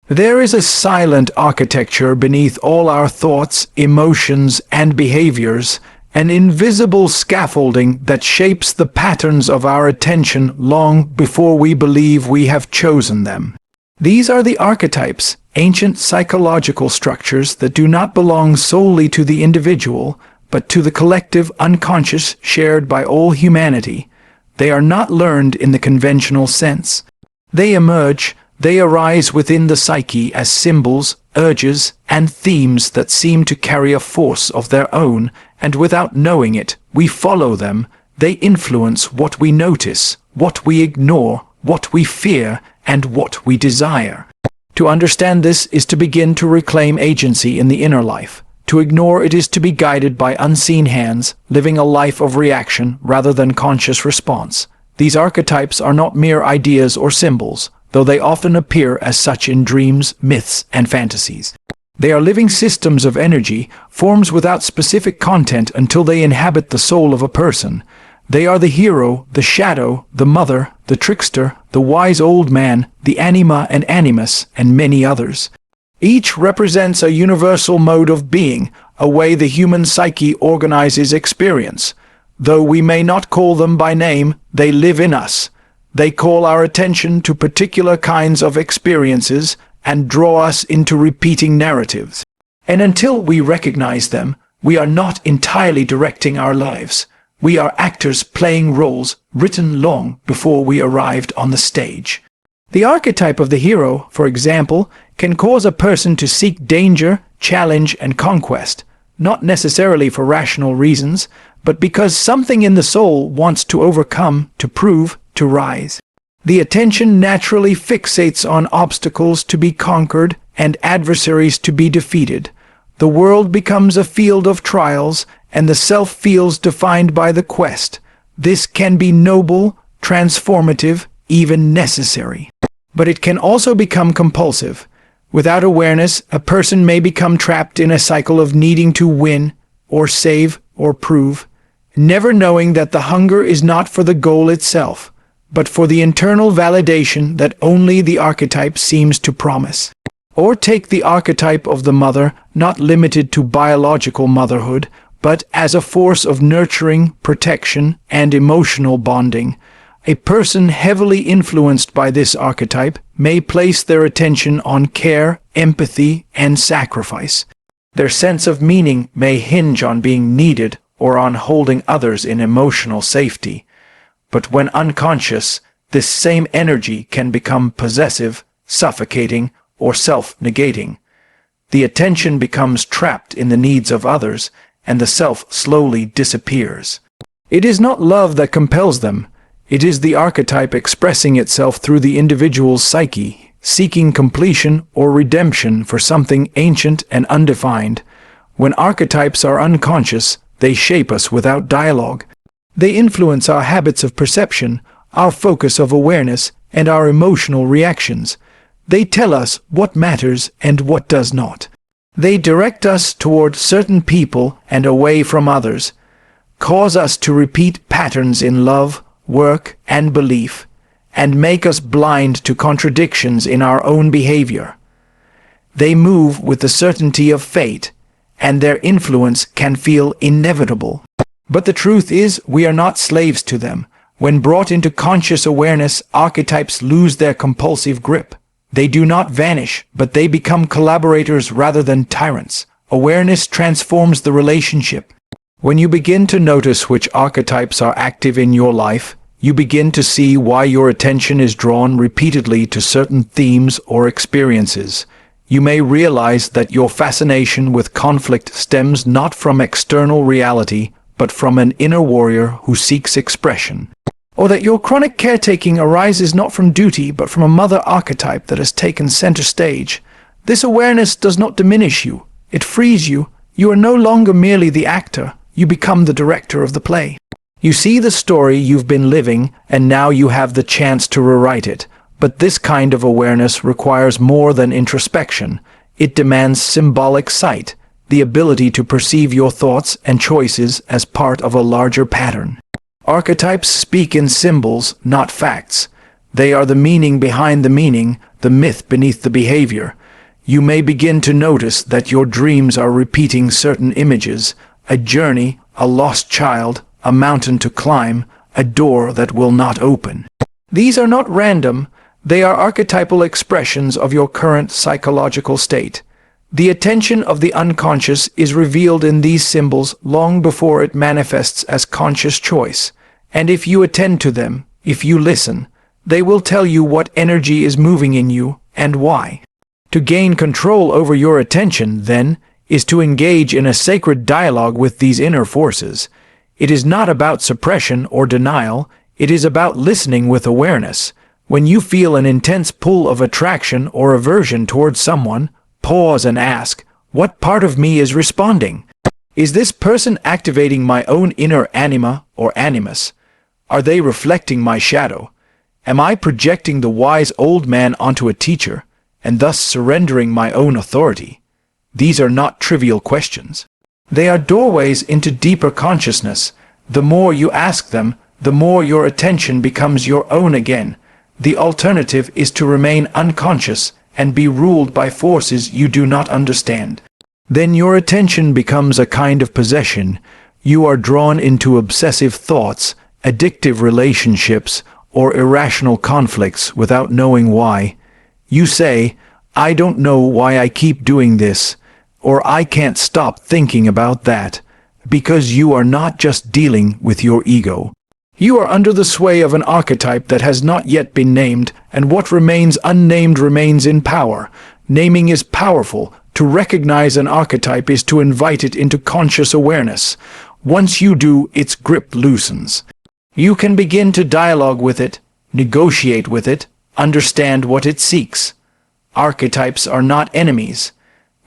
There is a silent architecture beneath all our thoughts, emotions, and behaviors, an invisible scaffolding that shapes the patterns of our attention long before we believe we have chosen them. These are the archetypes, ancient psychological structures that do not belong solely to the individual, but to the collective unconscious shared by all humanity. They are not learned in the conventional sense. They emerge, they arise within the psyche as symbols, urges, and themes that seem to carry a force of their own, and without knowing it, we follow them. They influence what we notice, what we ignore, what we fear, and what we desire. To understand this is to begin to reclaim agency in the inner life. To ignore it is to be guided by unseen hands, living a life of reaction rather than conscious response. These archetypes are not mere ideas or symbols, though they often appear as such in dreams, myths, and fantasies. They are living systems of energy, forms without specific content until they inhabit the soul of a person. They are the hero, the shadow, the mother, the trickster, the wise old man, the anima and animus, and many others. Each represents a universal mode of being, a way the human psyche organizes experience. Though we may not call them by name, they live in us. They call our attention to particular kinds of experiences and draw us into repeating narratives. And until we recognize them, we are not entirely directing our lives. We are actors playing roles written long before we arrived on the stage. The archetype of the hero, for example, can cause a person to seek danger, challenge, and conquest, not necessarily for rational reasons, but because something in the soul wants to overcome, to prove, to rise. The attention naturally fixates on obstacles to be conquered and adversaries to be defeated. The world becomes a field of trials, and the self feels defined by the quest. This can be noble, transformative, even necessary. But it can also become compulsive. Without awareness, a person may become trapped in a cycle of needing to win, or save, or prove, never knowing that the hunger is not for the goal itself, but for the internal validation that only the archetype seems to promise. Or take the archetype of the mother, not limited to biological motherhood, but as a force of nurturing, protection, and emotional bonding. A person heavily influenced by this archetype may place their attention on care, empathy, and sacrifice. Their sense of meaning may hinge on being needed or on holding others in emotional safety. But when unconscious, this same energy can become possessive, suffocating, or self-negating. The attention becomes trapped in the needs of others, and the self slowly disappears. It is not love that compels them. It is the archetype expressing itself through the individual's psyche, seeking completion or redemption for something ancient and undefined. When archetypes are unconscious, they shape us without dialogue. They influence our habits of perception, our focus of awareness, and our emotional reactions. They tell us what matters and what does not. They direct us toward certain people and away from others, cause us to repeat patterns in love, work, and belief, and make us blind to contradictions in our own behavior. They move with the certainty of fate, and their influence can feel inevitable. But the truth is, we are not slaves to them. When brought into conscious awareness, archetypes lose their compulsive grip. They do not vanish, but they become collaborators rather than tyrants. Awareness transforms the relationship. When you begin to notice which archetypes are active in your life, you begin to see why your attention is drawn repeatedly to certain themes or experiences. You may realize that your fascination with conflict stems not from external reality, but from an inner warrior who seeks expression. Or that your chronic caretaking arises not from duty, but from a mother archetype that has taken center stage. This awareness does not diminish you. It frees you. You are no longer merely the actor. You become the director of the play. You see the story you've been living, and now you have the chance to rewrite it. But this kind of awareness requires more than introspection. It demands symbolic sight, the ability to perceive your thoughts and choices as part of a larger pattern. Archetypes speak in symbols, not facts. They are the meaning behind the meaning, the myth beneath the behavior. You may begin to notice that your dreams are repeating certain images: a journey, a lost child, a mountain to climb, a door that will not open. These are not random. They are archetypal expressions of your current psychological state. The attention of the unconscious is revealed in these symbols long before it manifests as conscious choice. And if you attend to them, if you listen, they will tell you what energy is moving in you and why. To gain control over your attention, then, is to engage in a sacred dialogue with these inner forces. It is not about suppression or denial. It is about listening with awareness. When you feel an intense pull of attraction or aversion towards someone, pause and ask, what part of me is responding? Is this person activating my own inner anima or animus? Are they reflecting my shadow? Am I projecting the wise old man onto a teacher, and thus surrendering my own authority? These are not trivial questions. They are doorways into deeper consciousness. The more you ask them, the more your attention becomes your own again. The alternative is to remain unconscious and be ruled by forces you do not understand. Then your attention becomes a kind of possession. You are drawn into obsessive thoughts, addictive relationships, or irrational conflicts without knowing why. You say, I don't know why I keep doing this, or I can't stop thinking about that, because you are not just dealing with your ego. You are under the sway of an archetype that has not yet been named, and what remains unnamed remains in power. Naming is powerful. To recognize an archetype is to invite it into conscious awareness. Once you do, its grip loosens. You can begin to dialogue with it, negotiate with it, understand what it seeks. Archetypes are not enemies.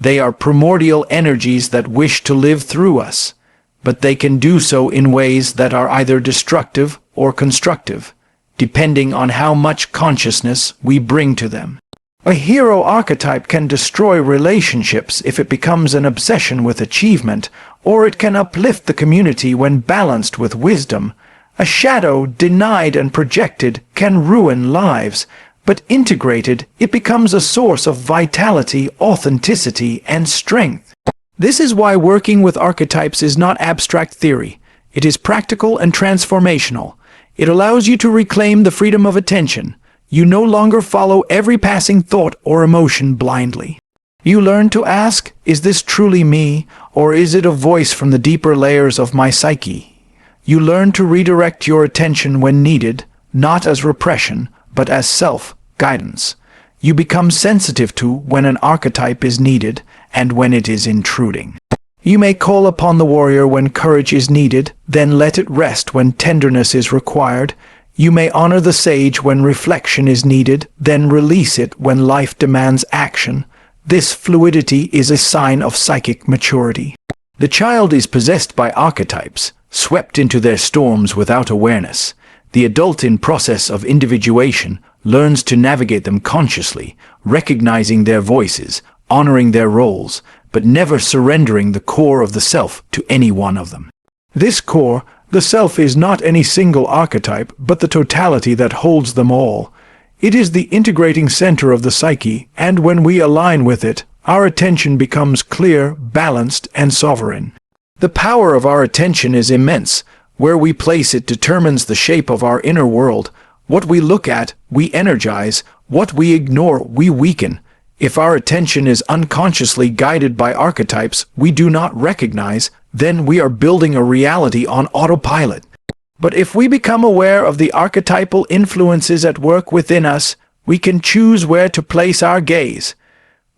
They are primordial energies that wish to live through us, but they can do so in ways that are either destructive or constructive, depending on how much consciousness we bring to them. A hero archetype can destroy relationships if it becomes an obsession with achievement, or it can uplift the community when balanced with wisdom. A shadow, denied and projected, can ruin lives, but integrated, it becomes a source of vitality, authenticity, and strength. This is why working with archetypes is not abstract theory. It is practical and transformational. It allows you to reclaim the freedom of attention. You no longer follow every passing thought or emotion blindly. You learn to ask, is this truly me, or is it a voice from the deeper layers of my psyche? You learn to redirect your attention when needed, not as repression, but as self-guidance. You become sensitive to when an archetype is needed and when it is intruding. You may call upon the warrior when courage is needed, then let it rest when tenderness is required. You may honor the sage when reflection is needed, then release it when life demands action. This fluidity is a sign of psychic maturity. The child is possessed by archetypes, swept into their storms without awareness. The adult, in process of individuation, learns to navigate them consciously, recognizing their voices, honoring their roles, but never surrendering the core of the self to any one of them. This core, the self, is not any single archetype, but the totality that holds them all. It is the integrating center of the psyche, and when we align with it, our attention becomes clear, balanced, and sovereign. The power of our attention is immense. Where we place it determines the shape of our inner world. What we look at, we energize. What we ignore, we weaken. If our attention is unconsciously guided by archetypes we do not recognize, then we are building a reality on autopilot. But if we become aware of the archetypal influences at work within us, we can choose where to place our gaze.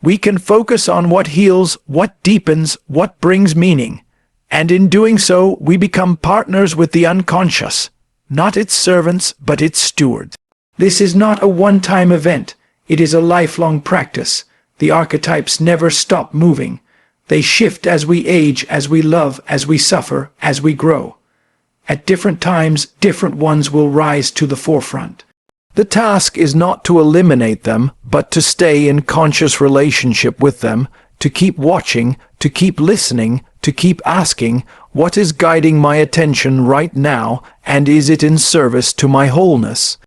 We can focus on what heals, what deepens, what brings meaning. And in doing so, we become partners with the unconscious, not its servants, but its stewards. This is not a one-time event. It is a lifelong practice. The archetypes never stop moving. They shift as we age, as we love, as we suffer, as we grow. At different times, different ones will rise to the forefront. The task is not to eliminate them, but to stay in conscious relationship with them, to keep watching, to keep listening, to keep asking, what is guiding my attention right now, and is it in service to my wholeness?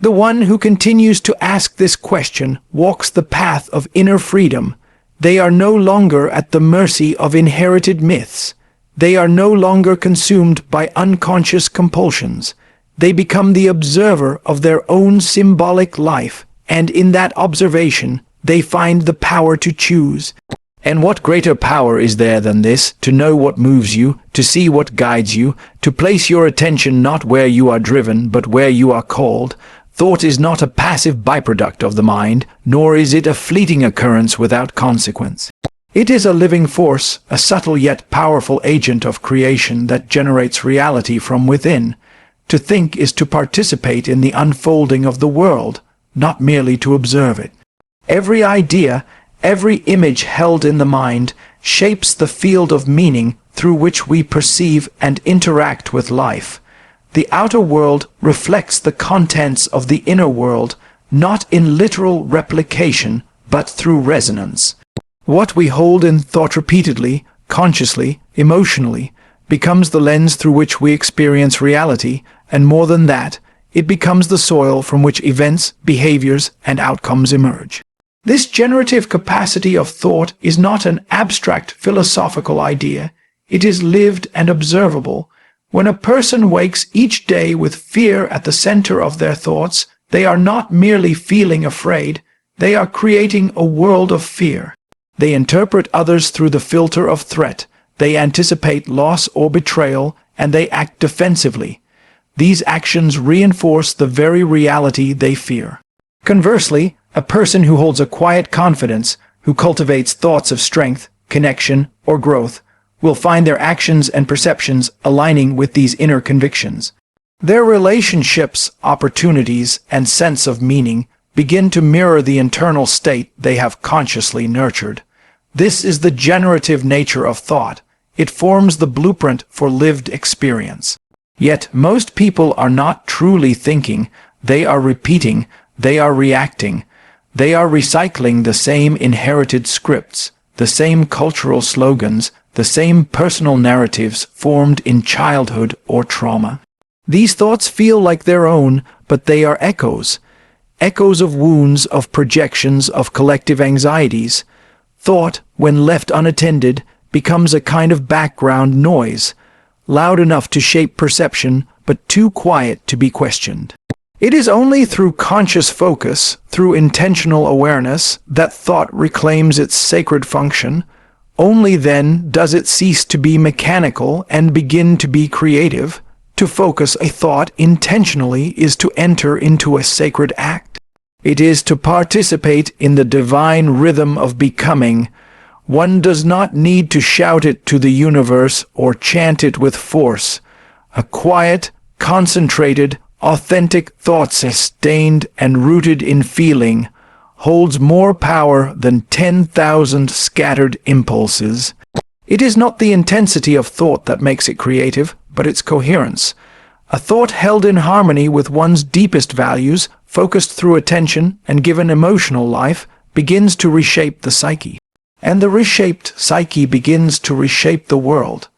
The one who continues to ask this question walks the path of inner freedom. They are no longer at the mercy of inherited myths. They are no longer consumed by unconscious compulsions. They become the observer of their own symbolic life, and in that observation, they find the power to choose. And what greater power is there than this, to know what moves you, to see what guides you, to place your attention not where you are driven, but where you are called? Thought is not a passive byproduct of the mind, nor is it a fleeting occurrence without consequence. It is a living force, a subtle yet powerful agent of creation that generates reality from within. To think is to participate in the unfolding of the world, not merely to observe it. Every idea, every image held in the mind, shapes the field of meaning through which we perceive and interact with life. The outer world reflects the contents of the inner world, not in literal replication, but through resonance. What we hold in thought repeatedly, consciously, emotionally, becomes the lens through which we experience reality, and more than that, it becomes the soil from which events, behaviors, and outcomes emerge. This generative capacity of thought is not an abstract philosophical idea. It is lived and observable. When a person wakes each day with fear at the center of their thoughts, they are not merely feeling afraid, they are creating a world of fear. They interpret others through the filter of threat, they anticipate loss or betrayal, and they act defensively. These actions reinforce the very reality they fear. Conversely, a person who holds a quiet confidence, who cultivates thoughts of strength, connection, or growth, will find their actions and perceptions aligning with these inner convictions. Their relationships, opportunities, and sense of meaning begin to mirror the internal state they have consciously nurtured. This is the generative nature of thought. It forms the blueprint for lived experience. Yet most people are not truly thinking, they are repeating, they are reacting. They are recycling the same inherited scripts, the same cultural slogans, the same personal narratives formed in childhood or trauma. These thoughts feel like their own, but they are echoes. Echoes of wounds, of projections, of collective anxieties. Thought, when left unattended, becomes a kind of background noise, loud enough to shape perception, but too quiet to be questioned. It is only through conscious focus, through intentional awareness, that thought reclaims its sacred function. Only then does it cease to be mechanical and begin to be creative. To focus a thought intentionally is to enter into a sacred act. It is to participate in the divine rhythm of becoming. One does not need to shout it to the universe or chant it with force. A quiet, concentrated, authentic thought, sustained and rooted in feeling, holds more power than 10,000 scattered impulses. It is not the intensity of thought that makes it creative, but its coherence. A thought held in harmony with one's deepest values, focused through attention and given emotional life, begins to reshape the psyche. And the reshaped psyche begins to reshape the world.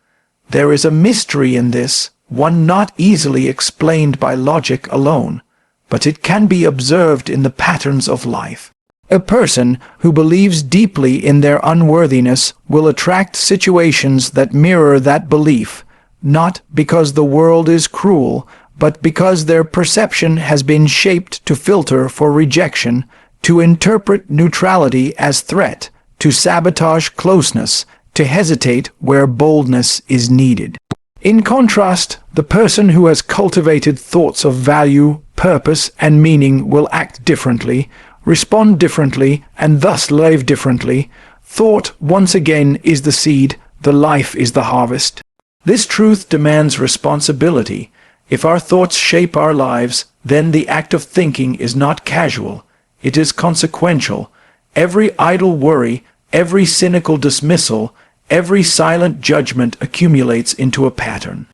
There is a mystery in this, one not easily explained by logic alone, but it can be observed in the patterns of life. A person who believes deeply in their unworthiness will attract situations that mirror that belief. not because the world is cruel, but because their perception has been shaped to filter for rejection, to interpret neutrality as threat, to sabotage closeness, to hesitate where boldness is needed. In contrast, the person who has cultivated thoughts of value, purpose, and meaning will act differently, respond differently, and thus live differently. Thought, once again, is the seed, the life is the harvest. This truth demands responsibility. If our thoughts shape our lives, then the act of thinking is not casual, it is consequential. Every idle worry, every cynical dismissal, every silent judgment accumulates into a pattern.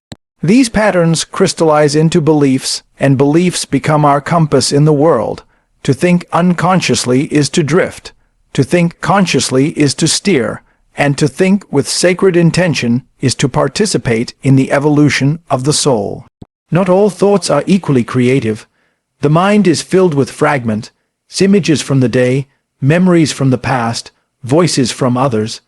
These patterns crystallize into beliefs, and beliefs become our compass in the world. To think unconsciously is to drift. To think consciously is to steer. And to think with sacred intention is to participate in the evolution of the soul. Not all thoughts are equally creative. The mind is filled with fragments, images from the day, memories from the past, voices from others.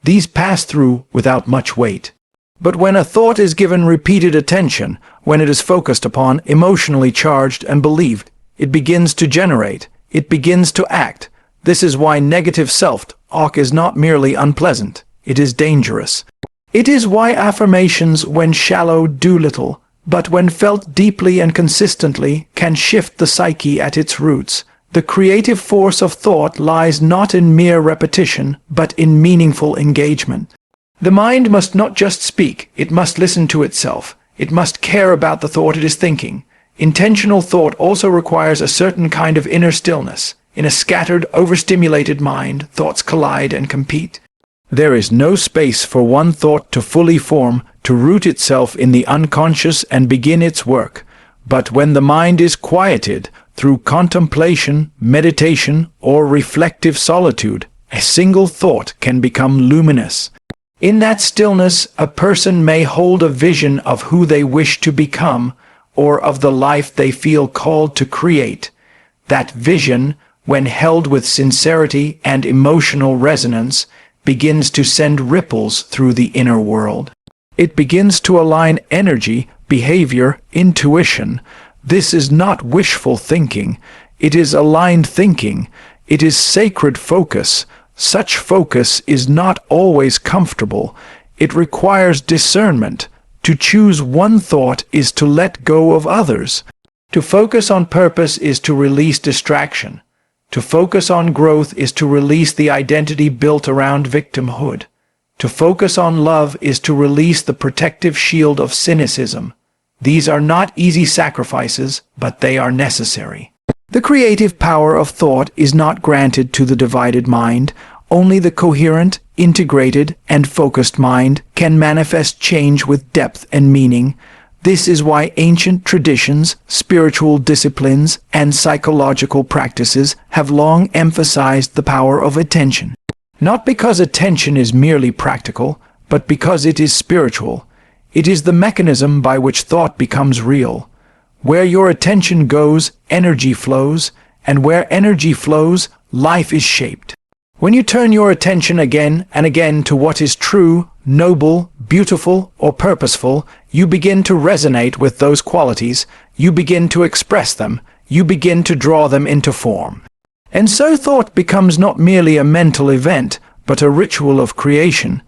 These pass through without much weight. But when a thought is given repeated attention, when it is focused upon, emotionally charged and believed, it begins to generate, it begins to act. This is why negative self-talk is not merely unpleasant, it is dangerous. It is why affirmations, when shallow, do little, but when felt deeply and consistently, can shift the psyche at its roots. The creative force of thought lies not in mere repetition, but in meaningful engagement. The mind must not just speak, it must listen to itself. It must care about the thought it is thinking. Intentional thought also requires a certain kind of inner stillness. In a scattered, overstimulated mind, thoughts collide and compete. There is no space for one thought to fully form, to root itself in the unconscious and begin its work. But when the mind is quieted, through contemplation, meditation, or reflective solitude, a single thought can become luminous. In that stillness, a person may hold a vision of who they wish to become, or of the life they feel called to create. That vision, when held with sincerity and emotional resonance, begins to send ripples through the inner world. It begins to align energy, behavior, intuition. This is not wishful thinking. It is aligned thinking. It is sacred focus. Such focus is not always comfortable. It requires discernment. To choose one thought is to let go of others. To focus on purpose is to release distraction. To focus on growth is to release the identity built around victimhood. To focus on love is to release the protective shield of cynicism. These are not easy sacrifices, but they are necessary. The creative power of thought is not granted to the divided mind. Only the coherent, integrated, and focused mind can manifest change with depth and meaning. This is why ancient traditions, spiritual disciplines, and psychological practices have long emphasized the power of attention. Not because attention is merely practical, but because it is spiritual. It is the mechanism by which thought becomes real. Where your attention goes, energy flows, and where energy flows, life is shaped. When you turn your attention again and again to what is true, noble, beautiful, or purposeful, you begin to resonate with those qualities, you begin to express them, you begin to draw them into form. And so thought becomes not merely a mental event, but a ritual of creation.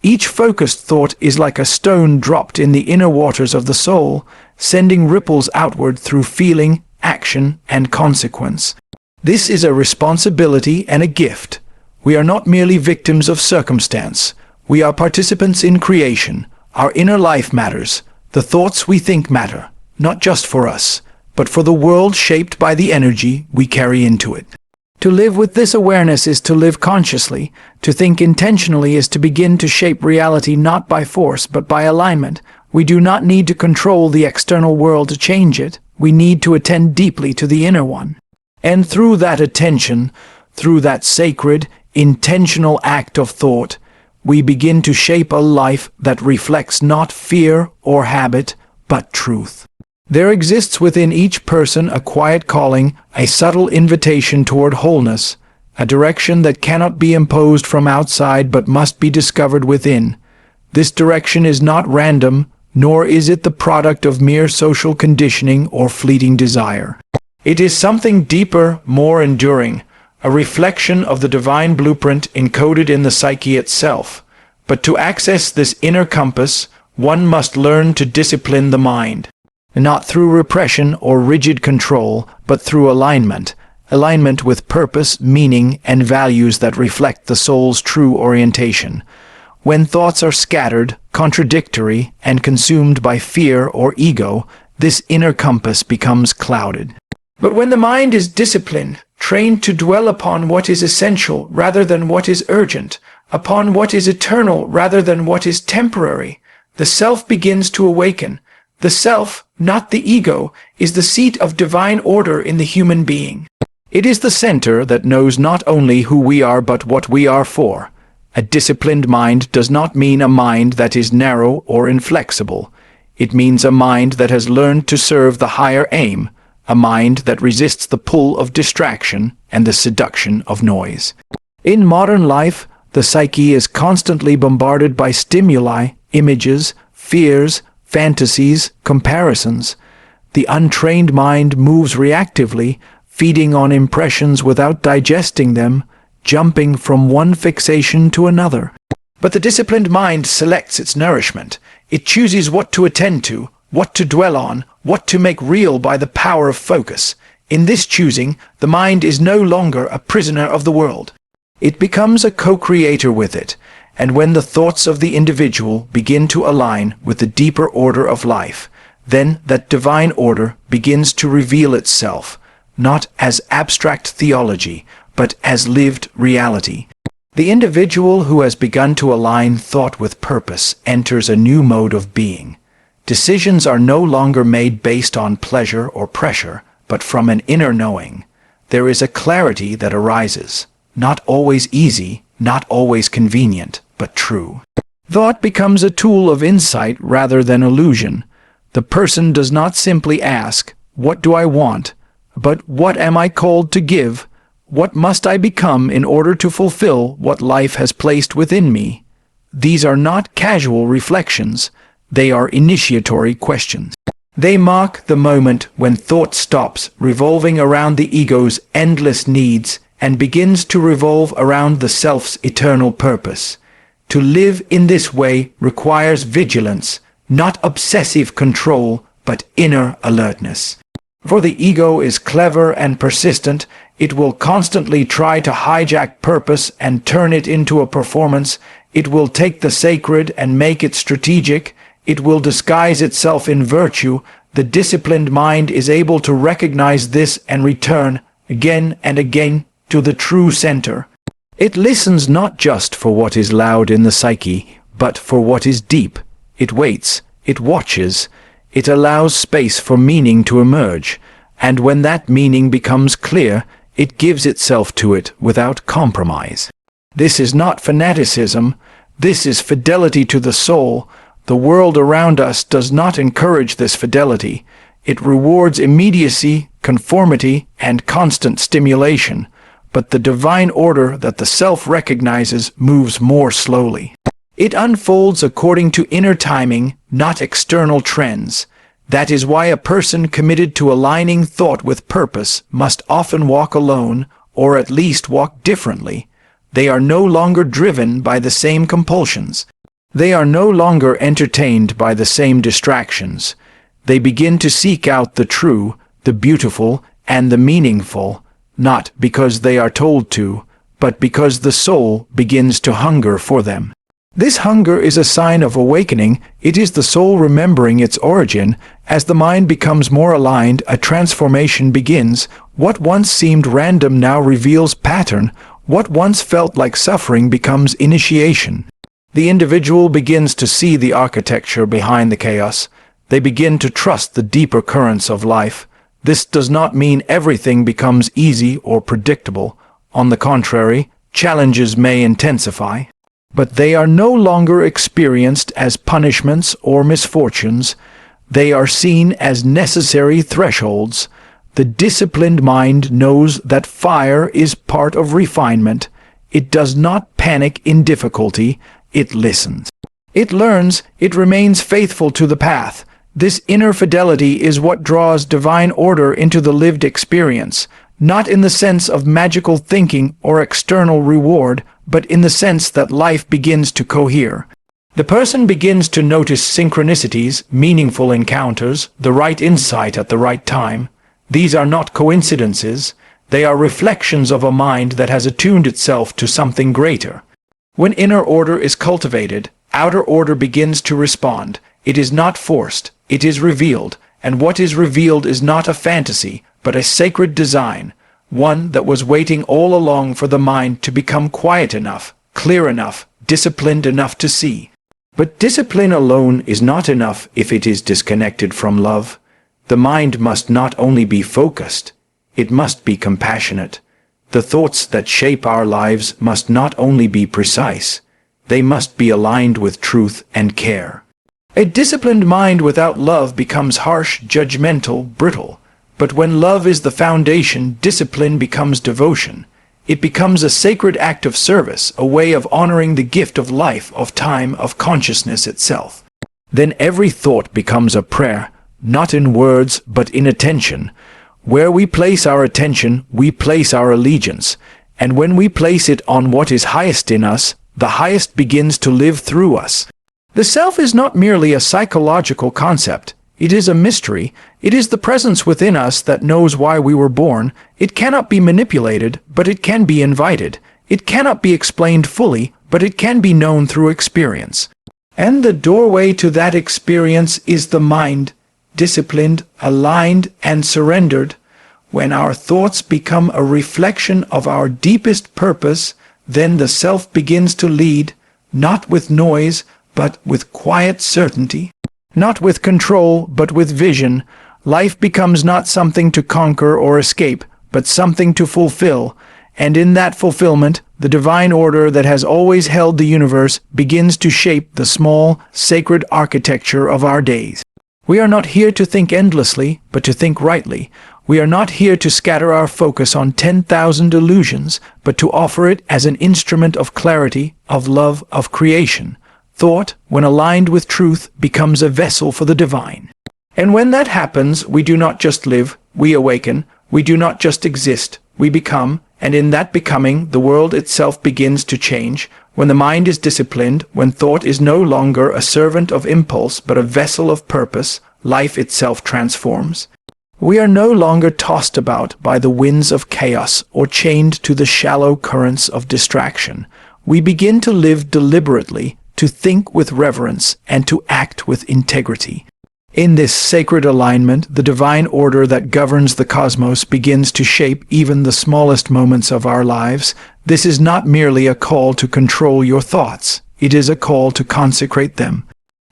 Each focused thought is like a stone dropped in the inner waters of the soul, sending ripples outward through feeling, action, and consequence. This is a responsibility and a gift. We are not merely victims of circumstance. We are participants in creation. Our inner life matters. The thoughts we think matter, not just for us, but for the world shaped by the energy we carry into it. To live with this awareness is to live consciously. To think intentionally is to begin to shape reality not by force but by alignment. We do not need to control the external world to change it. We need to attend deeply to the inner one. And through that attention, through that sacred, intentional act of thought, we begin to shape a life that reflects not fear or habit, but truth. There exists within each person a quiet calling, a subtle invitation toward wholeness, a direction that cannot be imposed from outside but must be discovered within. This direction is not random, nor is it the product of mere social conditioning or fleeting desire. It is something deeper, more enduring, a reflection of the divine blueprint encoded in the psyche itself. But to access this inner compass, one must learn to discipline the mind, not through repression or rigid control, but through alignment with purpose, meaning, and values that reflect the soul's true orientation. When thoughts are scattered, contradictory, and consumed by fear or ego, this inner compass becomes clouded. But when the mind is disciplined, trained to dwell upon what is essential rather than what is urgent, upon what is eternal rather than what is temporary, the self begins to awaken. The self, not the ego, is the seat of divine order in the human being. It is the center that knows not only who we are but what we are for. A disciplined mind does not mean a mind that is narrow or inflexible. It means a mind that has learned to serve the higher aim, a mind that resists the pull of distraction and the seduction of noise. In modern life, the psyche is constantly bombarded by stimuli, images, fears, fantasies, comparisons. The untrained mind moves reactively, feeding on impressions without digesting them, jumping from one fixation to another. But the disciplined mind selects its nourishment. It chooses what to attend to, what to dwell on, what to make real by the power of focus. In this choosing, the mind is no longer a prisoner of the world. It becomes a co-creator with it, and when the thoughts of the individual begin to align with the deeper order of life, then that divine order begins to reveal itself, not as abstract theology, but as lived reality. The individual who has begun to align thought with purpose enters a new mode of being. Decisions are no longer made based on pleasure or pressure, but from an inner knowing. There is a clarity that arises, not always easy, not always convenient, but true. Thought becomes a tool of insight rather than illusion. The person does not simply ask, "What do I want?" but "What am I called to give? What must I become in order to fulfill what life has placed within me?" These are not casual reflections. They are initiatory questions. They mark the moment when thought stops revolving around the ego's endless needs and begins to revolve around the self's eternal purpose. To live in this way requires vigilance, not obsessive control, but inner alertness. For the ego is clever and persistent. It will constantly try to hijack purpose and turn it into a performance. It will take the sacred and make it strategic. It will disguise itself in virtue. The disciplined mind is able to recognize this and return, again and again, to the true center. It listens not just for what is loud in the psyche, but for what is deep. It waits, it watches, it allows space for meaning to emerge, and when that meaning becomes clear, it gives itself to it without compromise. This is not fanaticism, this is fidelity to the soul. The world around us does not encourage this fidelity. It rewards immediacy, conformity, and constant stimulation. But the divine order that the self recognizes moves more slowly. It unfolds according to inner timing, not external trends. That is why a person committed to aligning thought with purpose must often walk alone, or at least walk differently. They are no longer driven by the same compulsions. They are no longer entertained by the same distractions. They begin to seek out the true, the beautiful, and the meaningful, not because they are told to, but because the soul begins to hunger for them. This hunger is a sign of awakening. It is the soul remembering its origin. As the mind becomes more aligned, a transformation begins. What once seemed random now reveals pattern. What once felt like suffering becomes initiation. The individual begins to see the architecture behind the chaos. They begin to trust the deeper currents of life. This does not mean everything becomes easy or predictable. On the contrary, challenges may intensify. But they are no longer experienced as punishments or misfortunes. They are seen as necessary thresholds. The disciplined mind knows that fire is part of refinement. It does not panic in difficulty. It listens. It learns, it remains faithful to the path. This inner fidelity is what draws divine order into the lived experience, not in the sense of magical thinking or external reward, but in the sense that life begins to cohere. The person begins to notice synchronicities, meaningful encounters, the right insight at the right time. These are not coincidences. They are reflections of a mind that has attuned itself to something greater. When inner order is cultivated, outer order begins to respond. It is not forced, it is revealed, and what is revealed is not a fantasy, but a sacred design, one that was waiting all along for the mind to become quiet enough, clear enough, disciplined enough to see. But discipline alone is not enough if it is disconnected from love. The mind must not only be focused, it must be compassionate. The thoughts that shape our lives must not only be precise, they must be aligned with truth and care. A disciplined mind without love becomes harsh, judgmental, brittle. But when love is the foundation, discipline becomes devotion. It becomes a sacred act of service, a way of honoring the gift of life, of time, of consciousness itself. Then every thought becomes a prayer, not in words, but in attention. Where we place our attention, we place our allegiance. And when we place it on what is highest in us, the highest begins to live through us. The self is not merely a psychological concept. It is a mystery. It is the presence within us that knows why we were born. It cannot be manipulated, but it can be invited. It cannot be explained fully, but it can be known through experience. And the doorway to that experience is the mind, disciplined, aligned, and surrendered. When our thoughts become a reflection of our deepest purpose, then the self begins to lead, not with noise, but with quiet certainty. Not with control, but with vision. Life becomes not something to conquer or escape, but something to fulfill. And in that fulfillment, the divine order that has always held the universe begins to shape the small, sacred architecture of our days. We are not here to think endlessly, but to think rightly. We are not here to scatter our focus on 10,000 illusions, but to offer it as an instrument of clarity, of love, of creation. Thought, when aligned with truth, becomes a vessel for the divine. And when that happens, we do not just live, we awaken. We do not just exist, we become, and in that becoming, the world itself begins to change. When the mind is disciplined, when thought is no longer a servant of impulse, but a vessel of purpose, life itself transforms. We are no longer tossed about by the winds of chaos or chained to the shallow currents of distraction. We begin to live deliberately, to think with reverence, and to act with integrity. In this sacred alignment, the divine order that governs the cosmos begins to shape even the smallest moments of our lives. This is not merely a call to control your thoughts. It is a call to consecrate them.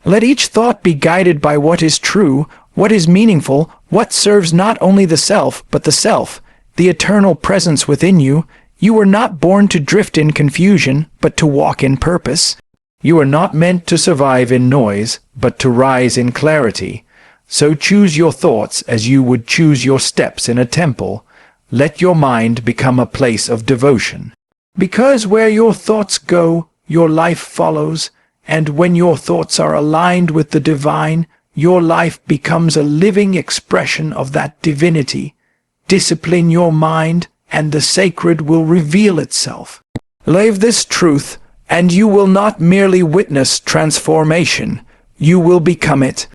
Let each thought be guided by what is true, what is meaningful, what serves not only the self, but the self, the eternal presence within you. You were not born to drift in confusion, but to walk in purpose. You are not meant to survive in noise, but to rise in clarity. So choose your thoughts as you would choose your steps in a temple. Let your mind become a place of devotion. Because where your thoughts go, your life follows, and when your thoughts are aligned with the divine, your life becomes a living expression of that divinity. Discipline your mind, and the sacred will reveal itself. Live this truth, and you will not merely witness transformation, you will become it.